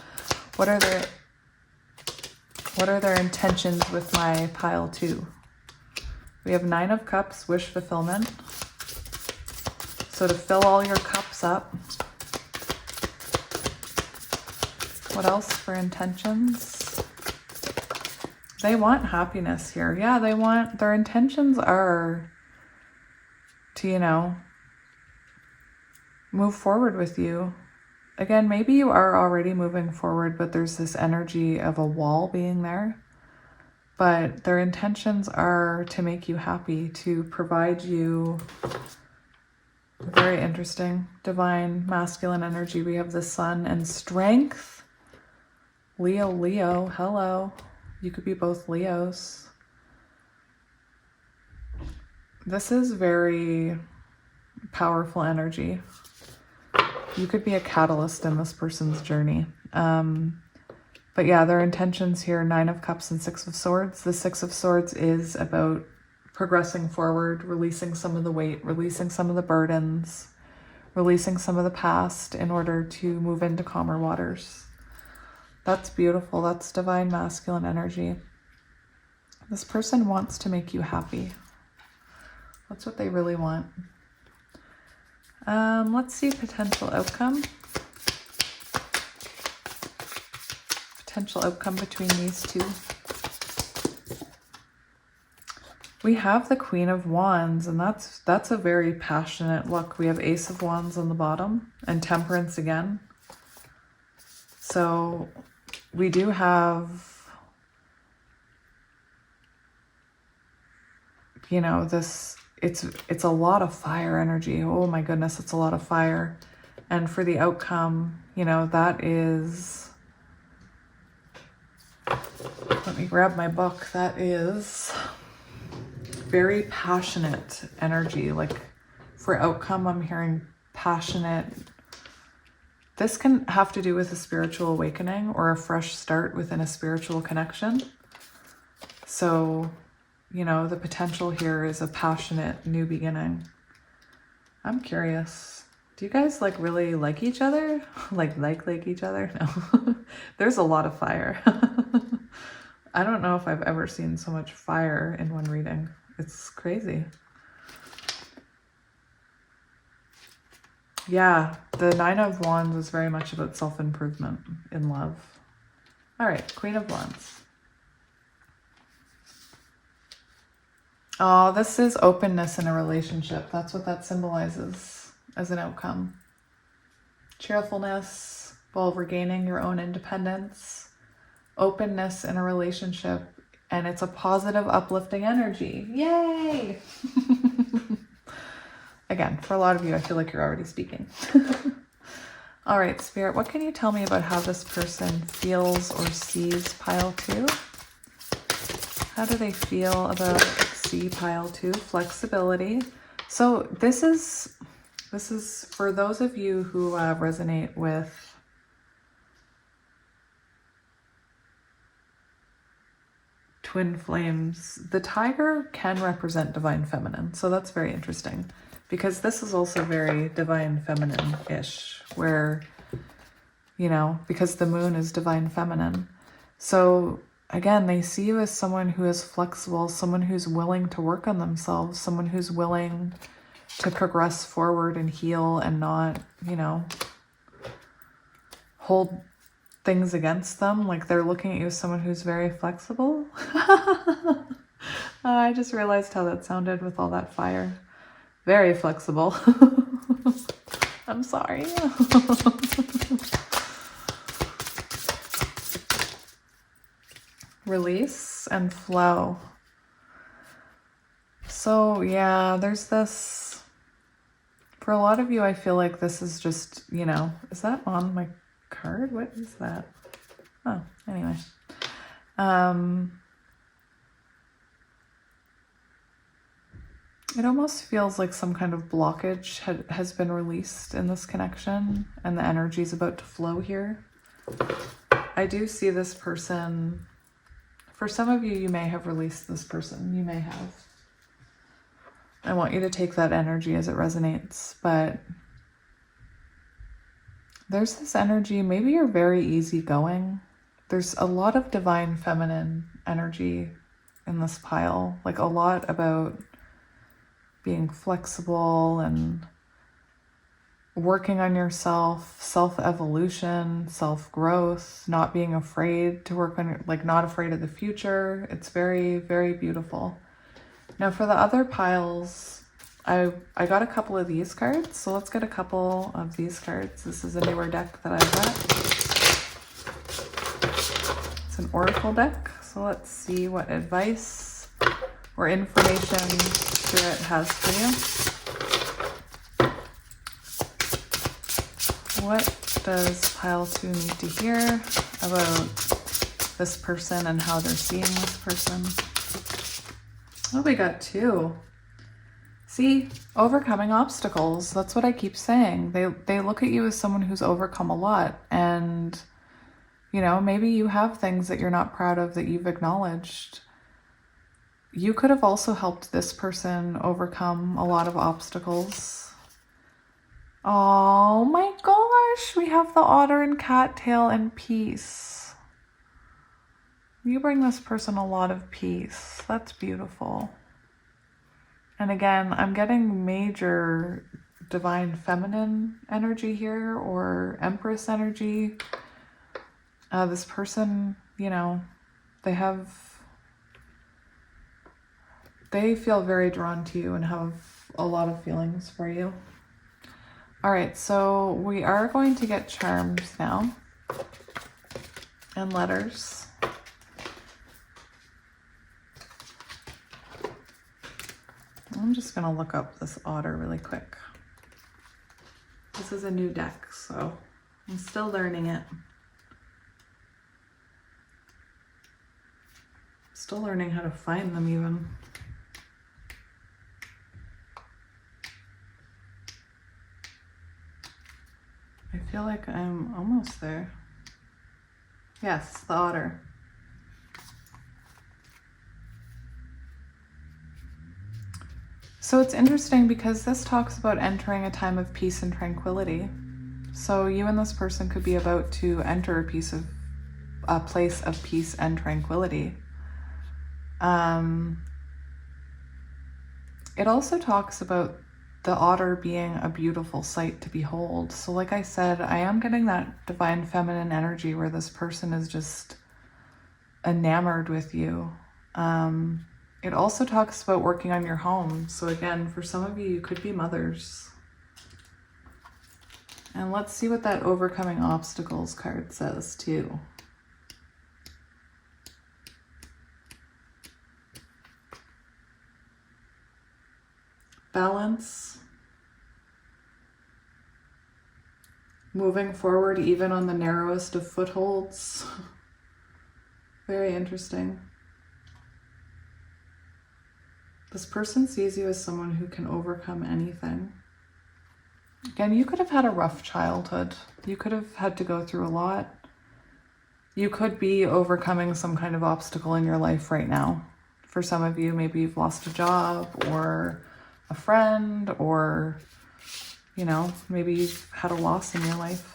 What are What are their intentions with my pile 2? We have 9 of Cups, wish fulfillment. So to fill all your cups up. What else for intentions? They want happiness here. Yeah, their intentions are to, you know, move forward with you. Again, maybe you are already moving forward, but there's this energy of a wall being there. But their intentions are to make you happy, to provide you very interesting divine masculine energy. We have the Sun and strength. Leo, hello. You could be both Leos. This is very powerful energy. You could be a catalyst in this person's journey. But yeah, their intentions here, 9 of Cups and 6 of Swords. The 6 of Swords is about progressing forward, releasing some of the weight, releasing some of the burdens, releasing some of the past in order to move into calmer waters. That's beautiful. That's divine masculine energy. This person wants to make you happy. That's what they really want. Let's see potential outcome. Potential outcome between these two. We have the Queen of Wands, and that's a very passionate look. We have Ace of Wands on the bottom and Temperance again. So we do have, you know, this, it's a lot of fire energy. Oh my goodness, it's a lot of fire. And for the outcome, you know, that is, let me grab my book. That is very passionate energy. Like for outcome, I'm hearing passionate. This can have to do with a spiritual awakening or a fresh start within a spiritual connection. So, you know, the potential here is a passionate new beginning. I'm curious. Do you guys like really like each other? like each other? No. There's a lot of fire. I don't know if I've ever seen so much fire in one reading. It's crazy. Yeah, the 9 of Wands is very much about self-improvement in love. All right, Queen of Wands. Oh, this is openness in a relationship. That's what that symbolizes as an outcome. Cheerfulness while regaining your own independence. Openness in a relationship. And it's a positive, uplifting energy. Yay! Again, for a lot of you, I feel like you're already speaking. All right, Spirit, what can you tell me about how this person feels or sees pile 2? How do they feel about pile 2? Flexibility. So this is for those of you who resonate with twin flames. The tiger can represent divine feminine. So that's very interesting because this is also very divine feminine-ish where, you know, because the moon is divine feminine. So again, they see you as someone who is flexible, someone who's willing to work on themselves, someone who's willing to progress forward and heal and not, you know, hold things against them. Like they're looking at you as someone who's very flexible. I just realized how that sounded with all that fire. Very flexible. I'm sorry. Release and flow. So yeah, there's this, for a lot of you, I feel like this is just, you know, is that on my card? What is that? Oh, anyway. It almost feels like some kind of blockage has been released in this connection and the energy is about to flow here. I do see this person. For some of you, you may have released this person. You may have. I want you to take that energy as it resonates, but there's this energy. Maybe you're very easygoing. there's a lot of divine feminine energy in this pile, like a lot about being flexible and working on yourself, self-evolution, self-growth, not being afraid to work on, like not afraid of the future. It's very, very beautiful. Now for the other piles, I got a couple of these cards, so let's get a couple of these cards. This is a newer deck that I got. It's an oracle deck, so let's see what advice or information Spirit has for you. What does pile 2 need to hear about this person and how they're seeing this person? Oh, we got 2. See, overcoming obstacles. That's what I keep saying. They look at you as someone who's overcome a lot, and you know, maybe you have things that you're not proud of that you've acknowledged. You could have also helped this person overcome a lot of obstacles. Oh my gosh, we have the otter and cattail and peace. You bring this person a lot of peace. That's beautiful. And again, I'm getting major divine feminine energy here, or empress energy. This person, you know, they feel very drawn to you and have a lot of feelings for you. All right, so we are going to get charms now and letters. I'm just gonna look up this otter really quick. This is a new deck, so I'm still learning it. Still learning how to find them even. I feel like I'm almost there. Yes, the otter. So it's interesting because this talks about entering a time of peace and tranquility. So you and this person could be about to enter a place of peace and tranquility. It also talks about the otter being a beautiful sight to behold. So like I said, I am getting that divine feminine energy where this person is just enamored with you. It also talks about working on your home. So again, for some of you, you could be mothers. And let's see what that overcoming obstacles card says too. Balance. Moving forward even on the narrowest of footholds. Very interesting. This person sees you as someone who can overcome anything. Again, you could have had a rough childhood. You could have had to go through a lot. You could be overcoming some kind of obstacle in your life right now. For some of you, maybe you've lost a job or a friend, or, you know, maybe you've had a loss in your life.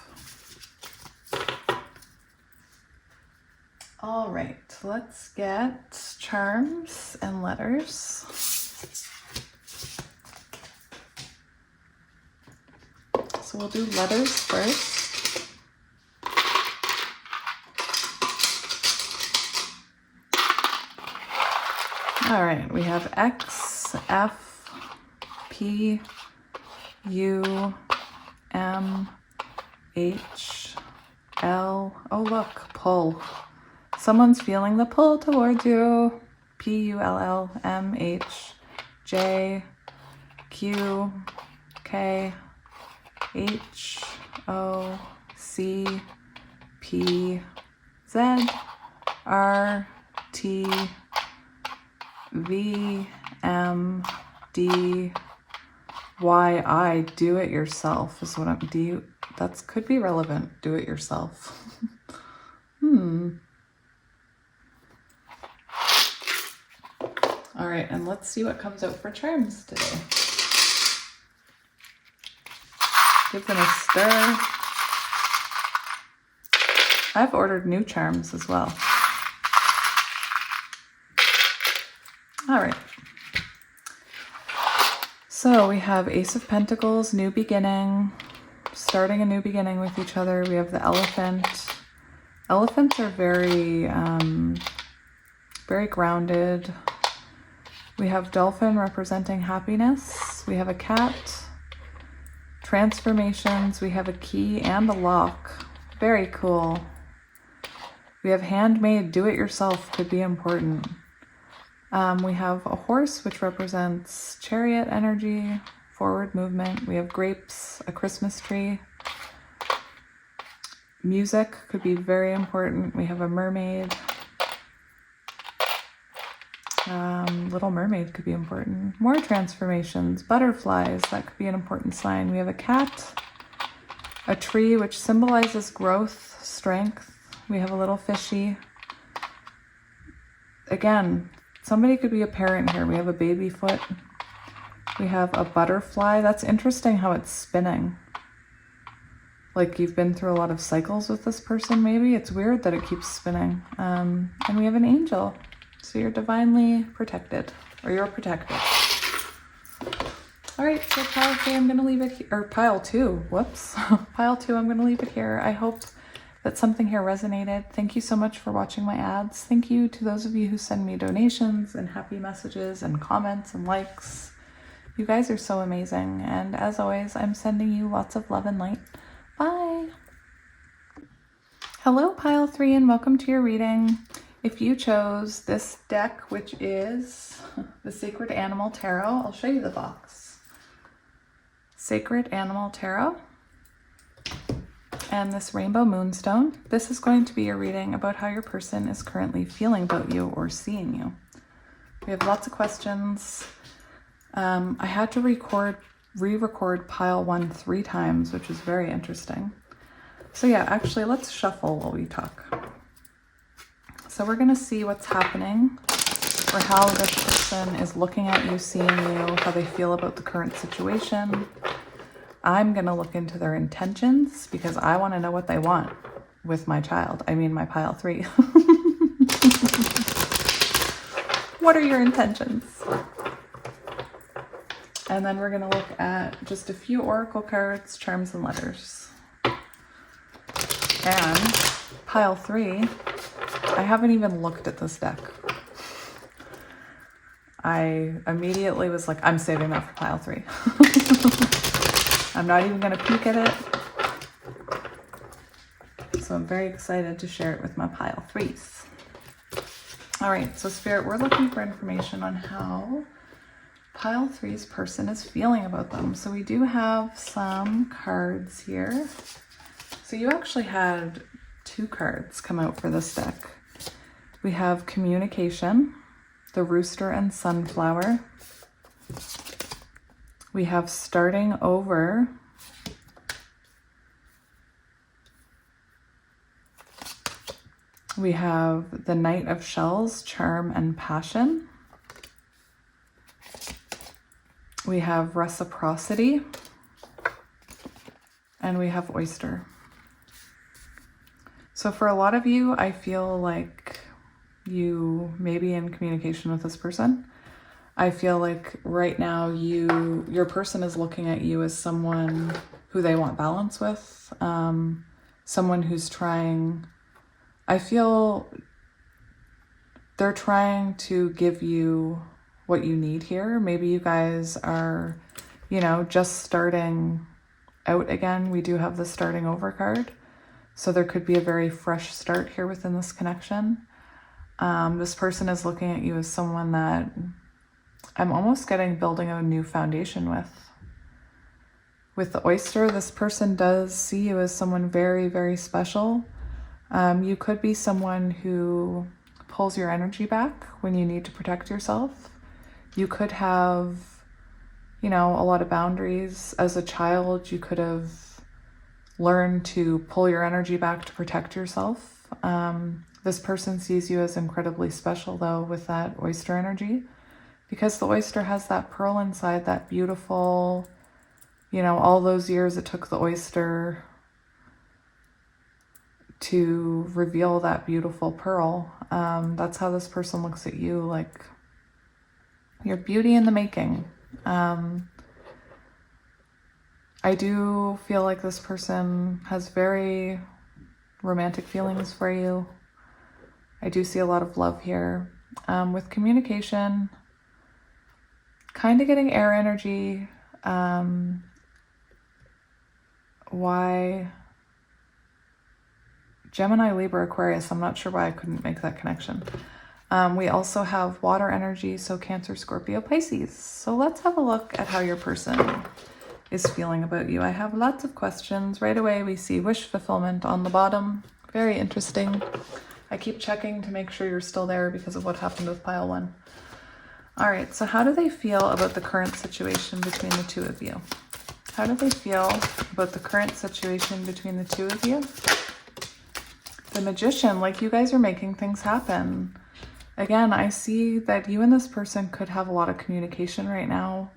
All right, let's get charms and letters. So we'll do letters first. All right, we have X, F, P, U, M, H, L. Oh, look, pull. Someone's feeling the pull towards you. P, U, L, L, M, H, J, Q, K, H, O, C, P, Z, R, T, V, M, D, Y, I. Do it yourself is what I'm, that could be relevant. Do it yourself. All right, and let's see what comes out for charms today. Give them a stir. I've ordered new charms as well. All right. So we have Ace of Pentacles, new beginning, starting a new beginning with each other. We have the Elephant. Elephants are very, very grounded. We have Dolphin representing happiness. We have a Cat. Transformations. We have a key and a lock. Very cool. We have handmade, do-it-yourself could be important. We have a horse, which represents chariot energy, forward movement. We have grapes, a Christmas tree. Music could be very important. We have a mermaid. Little Mermaid could be important. More transformations, butterflies, that could be an important sign. We have a cat, a tree, which symbolizes growth, strength. We have a little fishy. Again, somebody could be a parent here. We have a baby foot. We have a butterfly. That's interesting how it's spinning. Like you've been through a lot of cycles with this person, maybe. It's weird that it keeps spinning. And we have an angel. So you're divinely protected, or you're protected. All right, so pile 3, I'm going to leave it here, or pile 2, whoops. Pile 2, I'm going to leave it here. I hope that something here resonated. Thank you so much for watching my ads. Thank you to those of you who send me donations and happy messages and comments and likes. You guys are so amazing. And as always, I'm sending you lots of love and light. Bye. Hello, pile 3, and welcome to your reading. If you chose this deck, which is the Sacred Animal Tarot, I'll show you the box. Sacred Animal Tarot and this Rainbow Moonstone. This is going to be your reading about how your person is currently feeling about you or seeing you. We have lots of questions. I had to re-record pile 1 3 times, which is very interesting. So yeah, actually, let's shuffle while we talk. So we're going to see what's happening, or how this person is looking at you, seeing you, how they feel about the current situation. I'm going to look into their intentions because I want to know what they want with my child. I mean, my pile 3. What are your intentions? And then we're going to look at just a few oracle cards, charms, and letters. And pile 3, I haven't even looked at this deck. I immediately was like, I'm saving that for pile 3. I'm not even going to peek at it. So I'm very excited to share it with my pile 3s. All right, so Spirit, we're looking for information on how pile 3's person is feeling about them. So we do have some cards here. So you actually had 2 cards come out for this deck. We have Communication, the Rooster and Sunflower. We have Starting Over. We have the Knight of Shells, Charm and Passion. We have Reciprocity. And we have Oyster. So for a lot of you, I feel like you may be in communication with this person. I feel like right now your person is looking at you as someone who they want balance with, someone who's trying, I feel they're trying to give you what you need here. Maybe you guys are, just starting out again. We do have the Starting Over card. So there could be a very fresh start here within this connection. This person is looking at you as someone that I'm almost getting building a new foundation with. With the Oyster, this person does see you as someone very, very special. You could be someone who pulls your energy back when you need to protect yourself. You could have, a lot of boundaries. As a child, you could have learned to pull your energy back to protect yourself. This person sees you as incredibly special, though, with that Oyster energy, because the Oyster has that pearl inside, that beautiful, all those years it took the Oyster to reveal that beautiful pearl. That's how this person looks at you, like your beauty in the making. I do feel like this person has very romantic feelings for you. I do see a lot of love here. With communication, kind of getting air energy. Why Gemini, Libra, Aquarius? I'm not sure why I couldn't make that connection. We also have water energy, so Cancer, Scorpio, Pisces. So let's have a look at how your person is feeling about you. I have lots of questions. Right away, we see wish fulfillment on the bottom. Very interesting. I keep checking to make sure you're still there because of what happened with pile 1. All right, so how do they feel about the current situation between the two of you? How do they feel about the current situation between the two of you? The Magician, like you guys are making things happen. Again, I see that you and this person could have a lot of communication right now.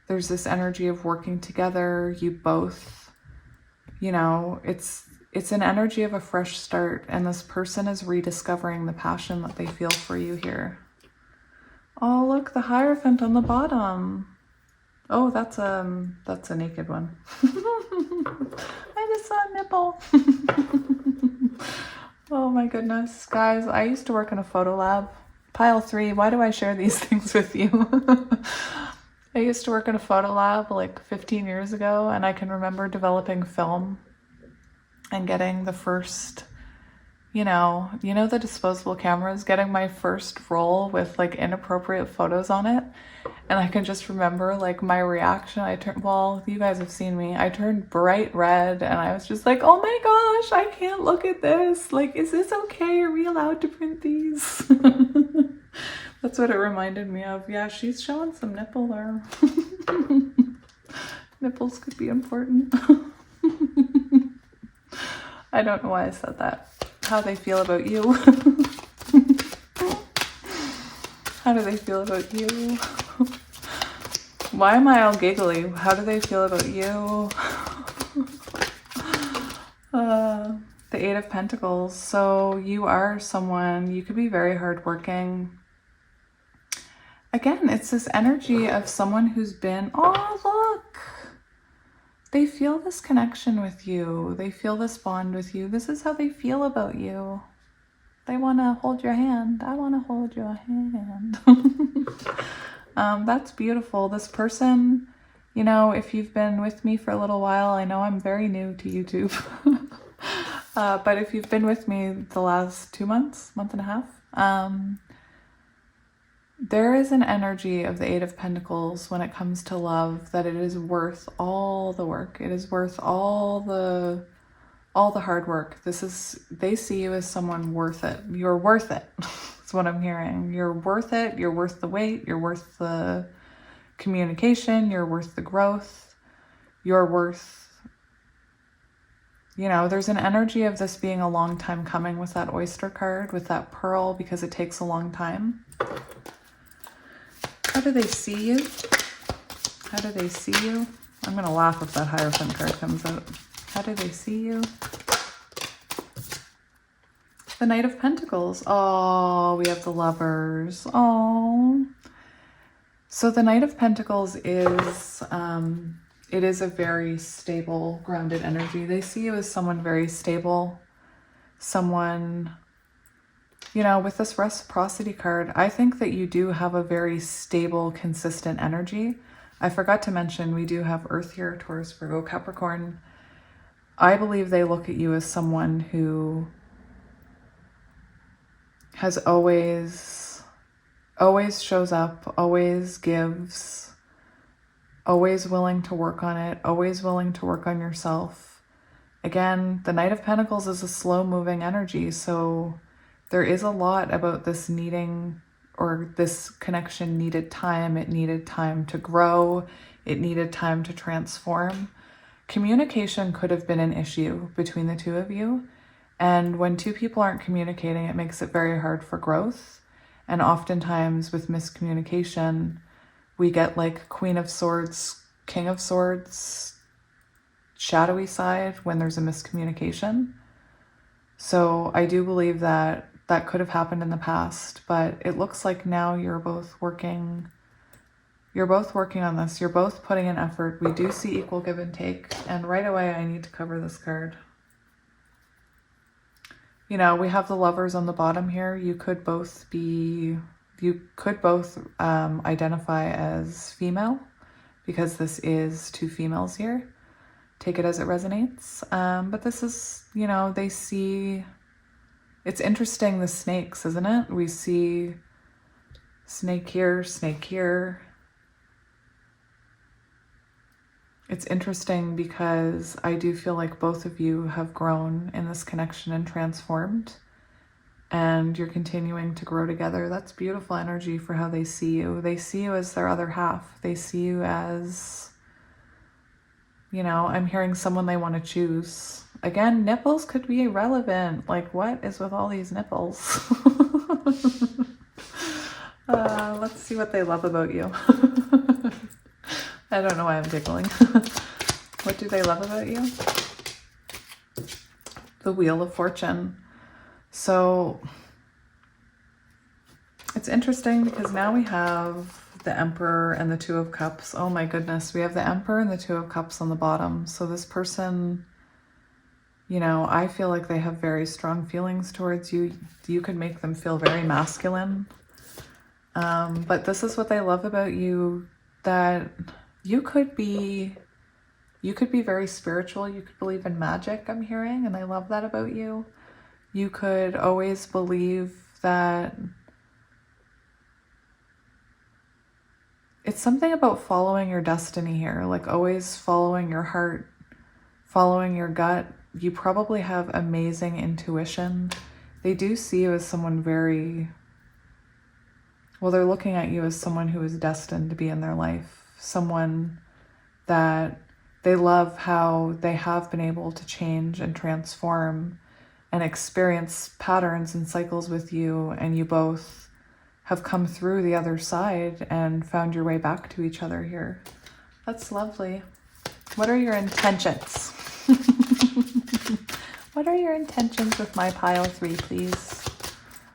There's this energy of working together. You both, you know, it's an energy of a fresh start, and this person is rediscovering the passion that they feel for you here. Oh, look, the Hierophant on the bottom. Oh, that's a naked one. I just saw a nipple. Oh my goodness, guys, I used to work in a photo lab. Pile 3, why do I share these things with you? I used to work in a photo lab like 15 years ago, and I can remember developing film and getting the first, you know the disposable cameras, getting my first roll with like inappropriate photos on it. And I can just remember like my reaction. Well, you guys have seen me. I turned bright red and I was just like, oh my gosh, I can't look at this. Like, is this okay? Are we allowed to print these? That's what it reminded me of. Yeah, she's showing some nipple there. Nipples could be important. I don't know why I said that. How they feel about you. How do they feel about you? Why am I all giggly? How do they feel about you? The Eight of Pentacles. So you are someone, you could be very hardworking. Again, it's this energy of someone who's been, oh, look. They feel this connection with you. They feel this bond with you. This is how they feel about you. They want to hold your hand. I want to hold your hand. That's beautiful. This person, you know, if you've been with me for a little while, I know I'm very new to YouTube. But if you've been with me the last 2 months, month and a half, there is an energy of the Eight of Pentacles when it comes to love that it is worth all the work. It is worth all the hard work. They see you as someone worth it. You're worth it. That's what I'm hearing. You're worth it. You're worth the wait. You're worth the communication. You're worth the growth. You're worth, you know, there's an energy of this being a long time coming with that oyster card, with that pearl, because it takes a long time. How do they see you? How do they see you? I'm going to laugh if that Hierophant card comes out. How do they see you? The Knight of Pentacles. Oh, we have the Lovers. Oh. So the Knight of Pentacles is, it is a very stable, grounded energy. They see you as someone very stable, someone, you know, with this reciprocity card, I think that you do have a very stable, consistent energy. I forgot to mention, we do have Earth here, Taurus, Virgo, Capricorn. I believe they look at you as someone who has always shows up, always gives, always willing to work on it, always willing to work on yourself. Again, the Knight of Pentacles is a slow-moving energy, so there is a lot about this needing, or this connection needed time. It needed time to grow. It needed time to transform. Communication could have been an issue between the two of you. And when two people aren't communicating, it makes it very hard for growth. And oftentimes with miscommunication, we get like Queen of Swords, King of Swords, shadowy side when there's a miscommunication. So I do believe that that could have happened in the past, but it looks like now you're both working on this. You're both putting in effort. We do see equal give and take. And right away, I need to cover this card. You know, we have the Lovers on the bottom here. You could both identify as female, because this is two females here. Take it as it resonates. But this is, you know, they see, it's interesting, the snakes, isn't it? We see snake here, snake here. It's interesting because I do feel like both of you have grown in this connection and transformed, and you're continuing to grow together. That's beautiful energy for how they see you. They see you as their other half. They see you as, you know, I'm hearing someone they want to choose. Again, nipples could be irrelevant. Like, what is with all these nipples? Let's see what they love about you. I don't know why I'm giggling. What do they love about you? The Wheel of Fortune. So it's interesting because now we have the Emperor and the Two of Cups. Oh my goodness. We have the Emperor and the Two of Cups on the bottom. So this person, you know, I feel like they have very strong feelings towards you. You could make them feel very masculine. But this is what they love about you, that you could be very spiritual. You could believe in magic, I'm hearing, and I love that about you. You could always believe that it's something about following your destiny here, like always following your heart, following your gut. You probably have amazing intuition. They do see you as someone very, well, they're looking at you as someone who is destined to be in their life. Someone that they love how they have been able to change and transform and experience patterns and cycles with you, and you both have come through the other side and found your way back to each other here. That's lovely. What are your intentions? What are your intentions with my pile 3, please?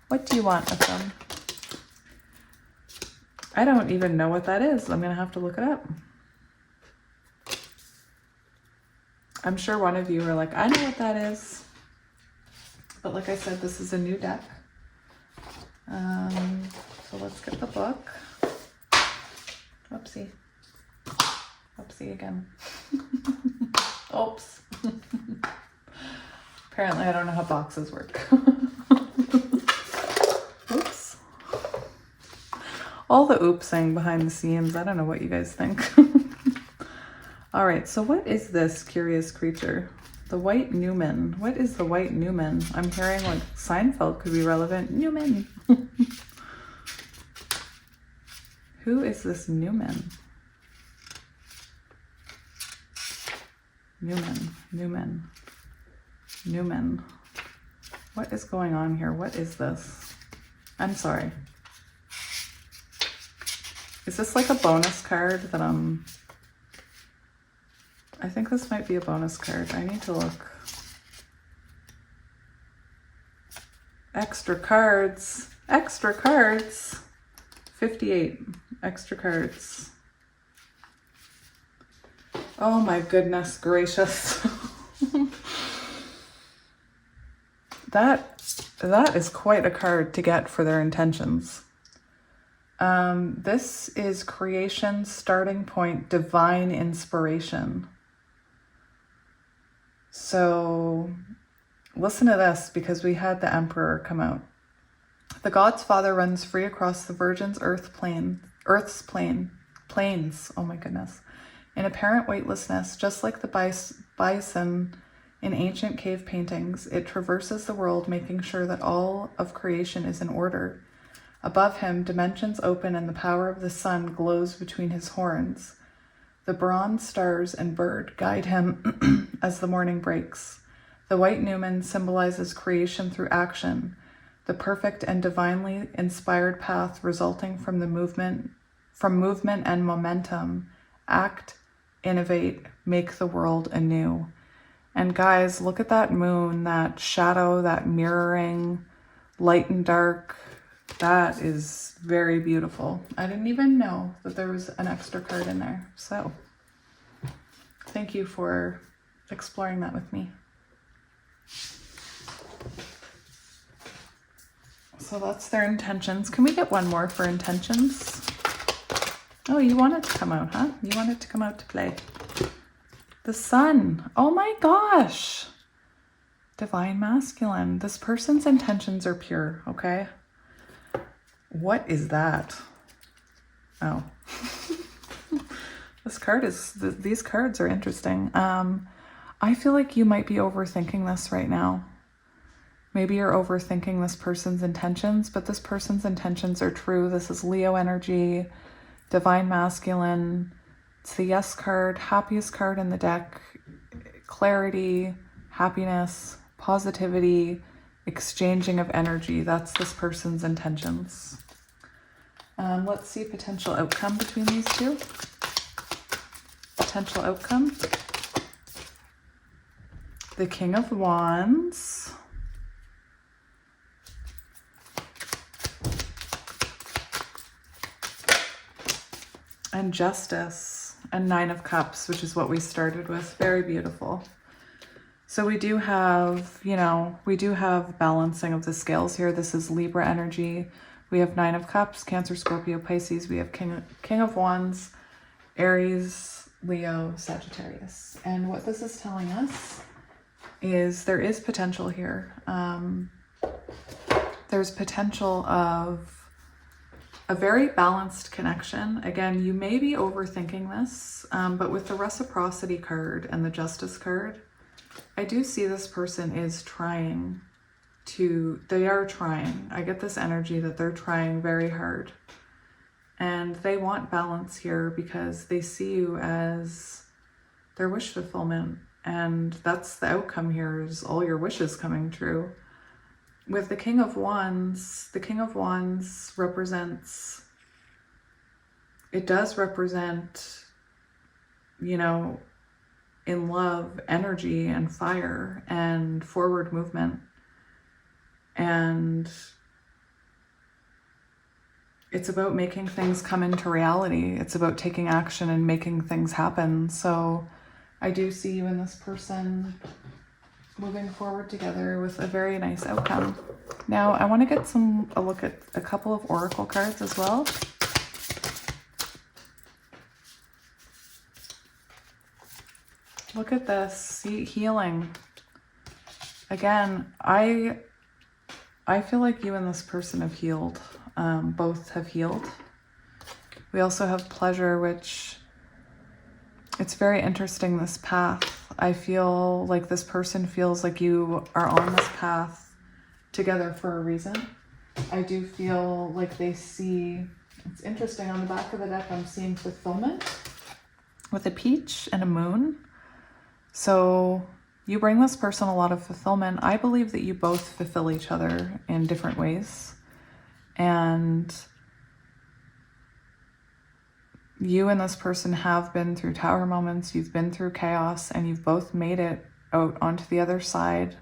What do you want with them? I don't even know what that is. I'm going to have to look it up. I'm sure one of you are like, I know what that is. But like I said, this is a new deck. So let's get the book. Whoopsie. Whoopsie again. Oops. Apparently I don't know how boxes work. Oops. All the oopsing behind the scenes. I don't know what you guys think. All right, so what is this curious creature? The White Newman. What is the White Newman? I'm hearing like Seinfeld could be relevant. Newman. Who is this Newman? Newman. What is going on here? What is this? I'm sorry. Is this like a bonus card that I think this might be a bonus card. I need to look. Extra cards. 58 extra cards. Oh my goodness gracious. That is quite a card to get for their intentions. This is creation, starting point, divine inspiration. So listen to this, because we had the Emperor come out. The God's Father runs free across the Virgin's Earth's plains. Oh my goodness. In apparent weightlessness, just like the bison in ancient cave paintings, it traverses the world, making sure that all of creation is in order. Above him, dimensions open and the power of the sun glows between his horns. The bronze stars and bird guide him as the morning breaks. The White Newman symbolizes creation through action, the perfect and divinely inspired path resulting from movement and momentum. Act, innovate, make the world anew. And guys, look at that moon, that shadow, that mirroring, light and dark. That is very beautiful. I didn't even know that there was an extra card in there. So thank you for exploring that with me. So that's their intentions. Can we get one more for intentions? Oh, you want it to come out, huh? You want it to come out to play. The sun. Oh my gosh. Divine masculine. This person's intentions are pure, okay? What is that? Oh. These cards are interesting. I feel like you might be overthinking this right now. Maybe you're overthinking this person's intentions, but this person's intentions are true. This is Leo energy, divine masculine. It's the yes card, happiest card in the deck. Clarity, happiness, positivity, exchanging of energy. That's this person's intentions. Let's see potential outcome between these two. Potential outcome. The King of Wands. And Justice. And Nine of Cups, which is what we started with. Very beautiful. So we do have, we do have balancing of the scales here. This is Libra energy. We have Nine of Cups, Cancer, Scorpio, Pisces. We have King of Wands, Aries, Leo, Sagittarius. And what this is telling us is there is potential here. There's potential of a very balanced connection. Again, you may be overthinking this, but with the reciprocity card and the Justice card, I do see this person is trying they are trying. I get this energy that they're trying very hard. And they want balance here because they see you as their wish fulfillment. And that's the outcome here, is all your wishes coming true. With the King of Wands represents, it does represent, in love, energy and fire and forward movement. And it's about making things come into reality. It's about taking action and making things happen. So I do see you and this person moving forward together with a very nice outcome. Now I want to get a look at a couple of oracle cards as well. Look at this. See, healing. Again, I feel like you and this person have healed. Both have healed. We also have pleasure, which it's very interesting, this path. I feel like this person feels like you are on this path together for a reason. I do feel like they see, it's interesting, on the back of the deck I'm seeing fulfillment with a peach and a moon. So you bring this person a lot of fulfillment. I believe that you both fulfill each other in different ways. And you and this person have been through tower moments, you've been through chaos, and you've both made it out onto the other side,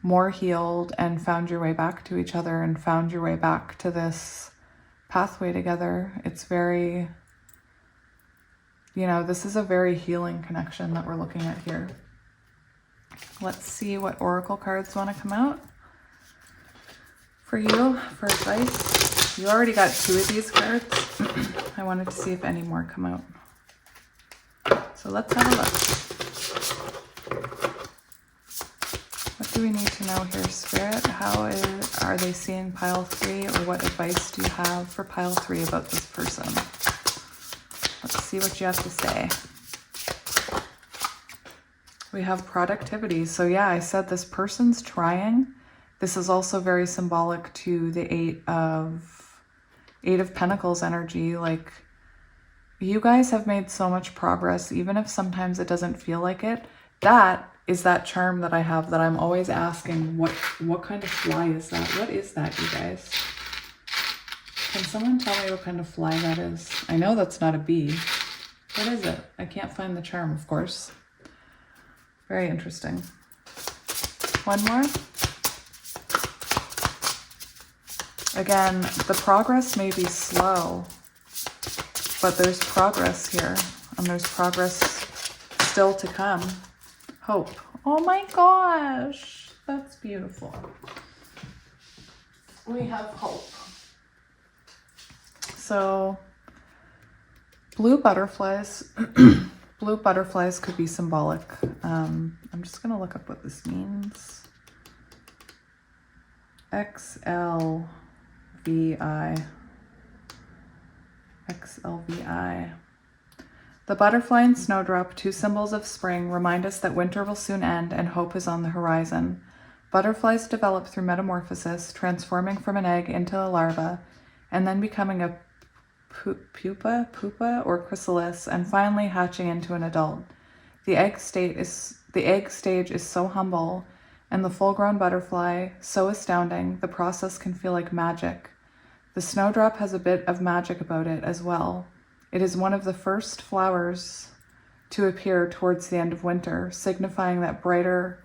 more healed, and found your way back to each other and found your way back to this pathway together. It's very, this is a very healing connection that we're looking at here. Let's see what oracle cards want to come out for you for advice. You already got 2 of these cards. I wanted to see if any more come out. So let's have a look. What do we need to know here, Spirit? Are they seeing pile 3, or what advice do you have for pile 3 about this person? Let's see what you have to say. We have productivity. So yeah, I said this person's trying. This is also very symbolic to the Eight of Pentacles energy. Like, you guys have made so much progress, even if sometimes it doesn't feel like it. That is that charm that I have, that I'm always asking, what kind of fly is that? What is that, you guys? Can someone tell me what kind of fly that is? I know that's not a bee. What is it? I can't find the charm, of course. Very interesting. One more. Again, the progress may be slow, but there's progress here, and there's progress still to come. Hope. Oh my gosh, that's beautiful. We have hope. So, blue butterflies. Blue butterflies could be symbolic. I'm just going to look up what this means. XLVI. XLVI. The butterfly and snowdrop, two symbols of spring, remind us that winter will soon end and hope is on the horizon. Butterflies develop through metamorphosis, transforming from an egg into a larva, and then becoming a pupa or chrysalis, and finally hatching into an adult. The egg stage is so humble, and the full-grown butterfly so astounding, the process can feel like magic. The snowdrop has a bit of magic about it as well. It is one of the first flowers to appear towards the end of winter, signifying that brighter,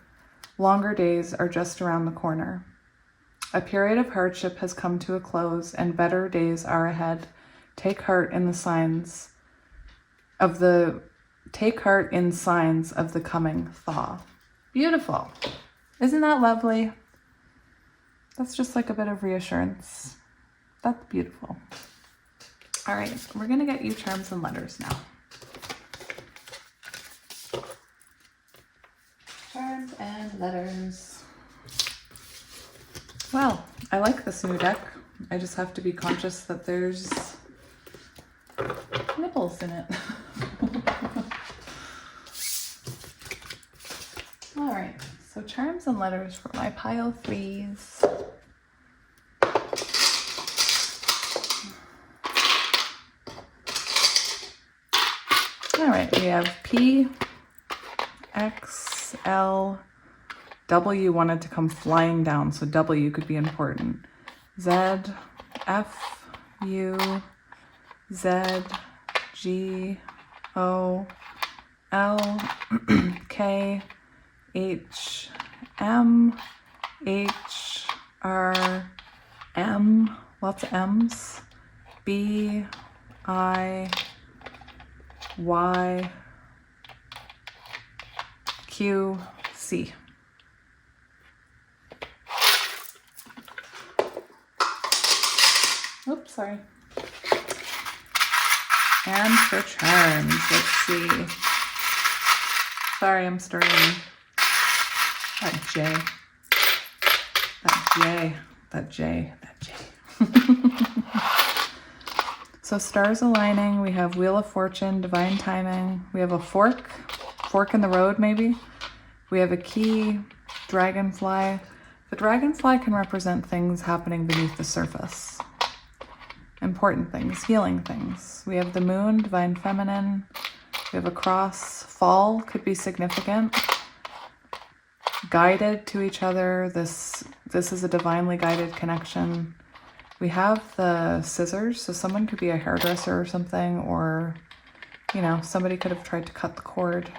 longer days are just around the corner. A period of hardship has come to a close, and better days are ahead. Take heart in signs of the coming thaw. Beautiful. Isn't that lovely? That's just like a bit of reassurance. That's beautiful. All right, we're gonna get you charms and letters now. Charms and letters. Well, I like this new deck. I just have to be conscious that there's nipples in it. All right, so charms and letters for my pile threes. All right, we have P, X, L, W wanted to come flying down, so W could be important. Z, F, U, Z, G, O, L, K, H, M, H, R, M, lots of M's, B, I, Y, Q, C. Oops, sorry. And for charms, let's see. Sorry, I'm starting. That J. That J. So stars aligning, we have Wheel of Fortune, divine timing. We have a fork in the road maybe. We have a key, dragonfly. The dragonfly can represent things happening beneath the surface. Important things, healing things. We have the moon, divine feminine. We have a cross. Fall could be significant. Guided to each other. This is a divinely guided connection. We have the scissors, so someone could be a hairdresser or something, or, you know, somebody could have tried to cut the cord.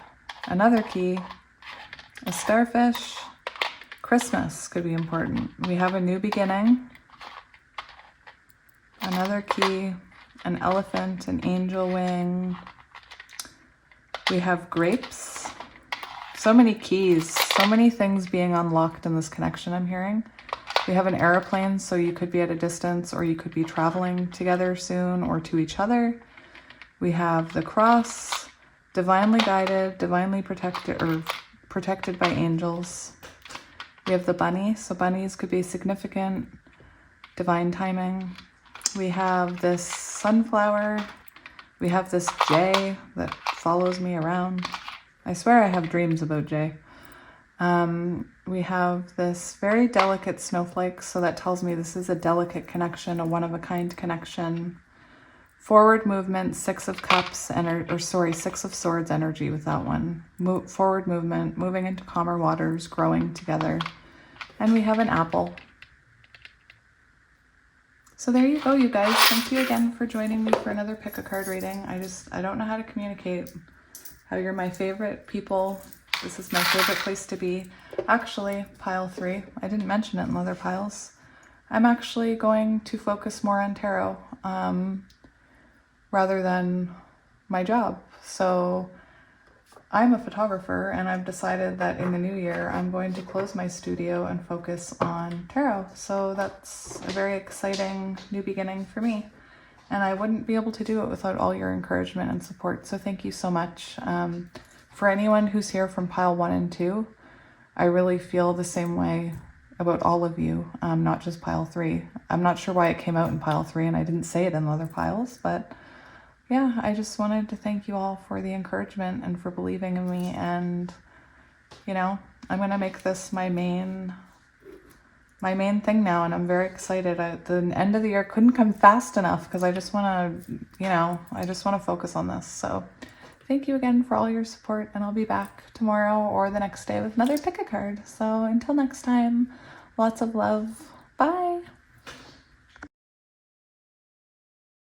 Another key, a starfish. Christmas could be important. We have a new beginning. Another key, an elephant, an angel wing. We have grapes. So many keys, so many things being unlocked in this connection I'm hearing. We have an airplane, so you could be at a distance or you could be traveling together soon or to each other. We have the cross, divinely guided, divinely protected, or protected by angels. We have the bunny, so bunnies could be significant, divine timing. We have this sunflower. We have this J that follows me around. I swear I have dreams about J. We have this very delicate snowflake, so that tells me this is a delicate connection, a one-of-a-kind connection. Forward movement, Six of Cups, Six of Swords energy with that one. Forward movement, moving into calmer waters, growing together. And we have an apple. So there you go, you guys. Thank you again for joining me for another pick a card reading. I don't know how to communicate how you're my favorite people This is my favorite place to be. Actually, pile 3, I didn't mention it in other piles. I'm actually going to focus more on tarot rather than my job. So I'm a photographer, and I've decided that in the new year I'm going to close my studio and focus on tarot. So that's a very exciting new beginning for me, and I wouldn't be able to do it without all your encouragement and support. So thank you so much. For anyone who's here from pile 1 and 2, I really feel the same way about all of you, not just pile 3. I'm not sure why it came out in pile 3 and I didn't say it in the other piles, but yeah, I just wanted to thank you all for the encouragement and for believing in me. And, you know, I'm going to make this my main thing now, and I'm very excited. The end of the year couldn't come fast enough because I just want to, I just want to focus on this. So thank you again for all your support, and I'll be back tomorrow or the next day with another pick a card. So until next time, lots of love. Bye.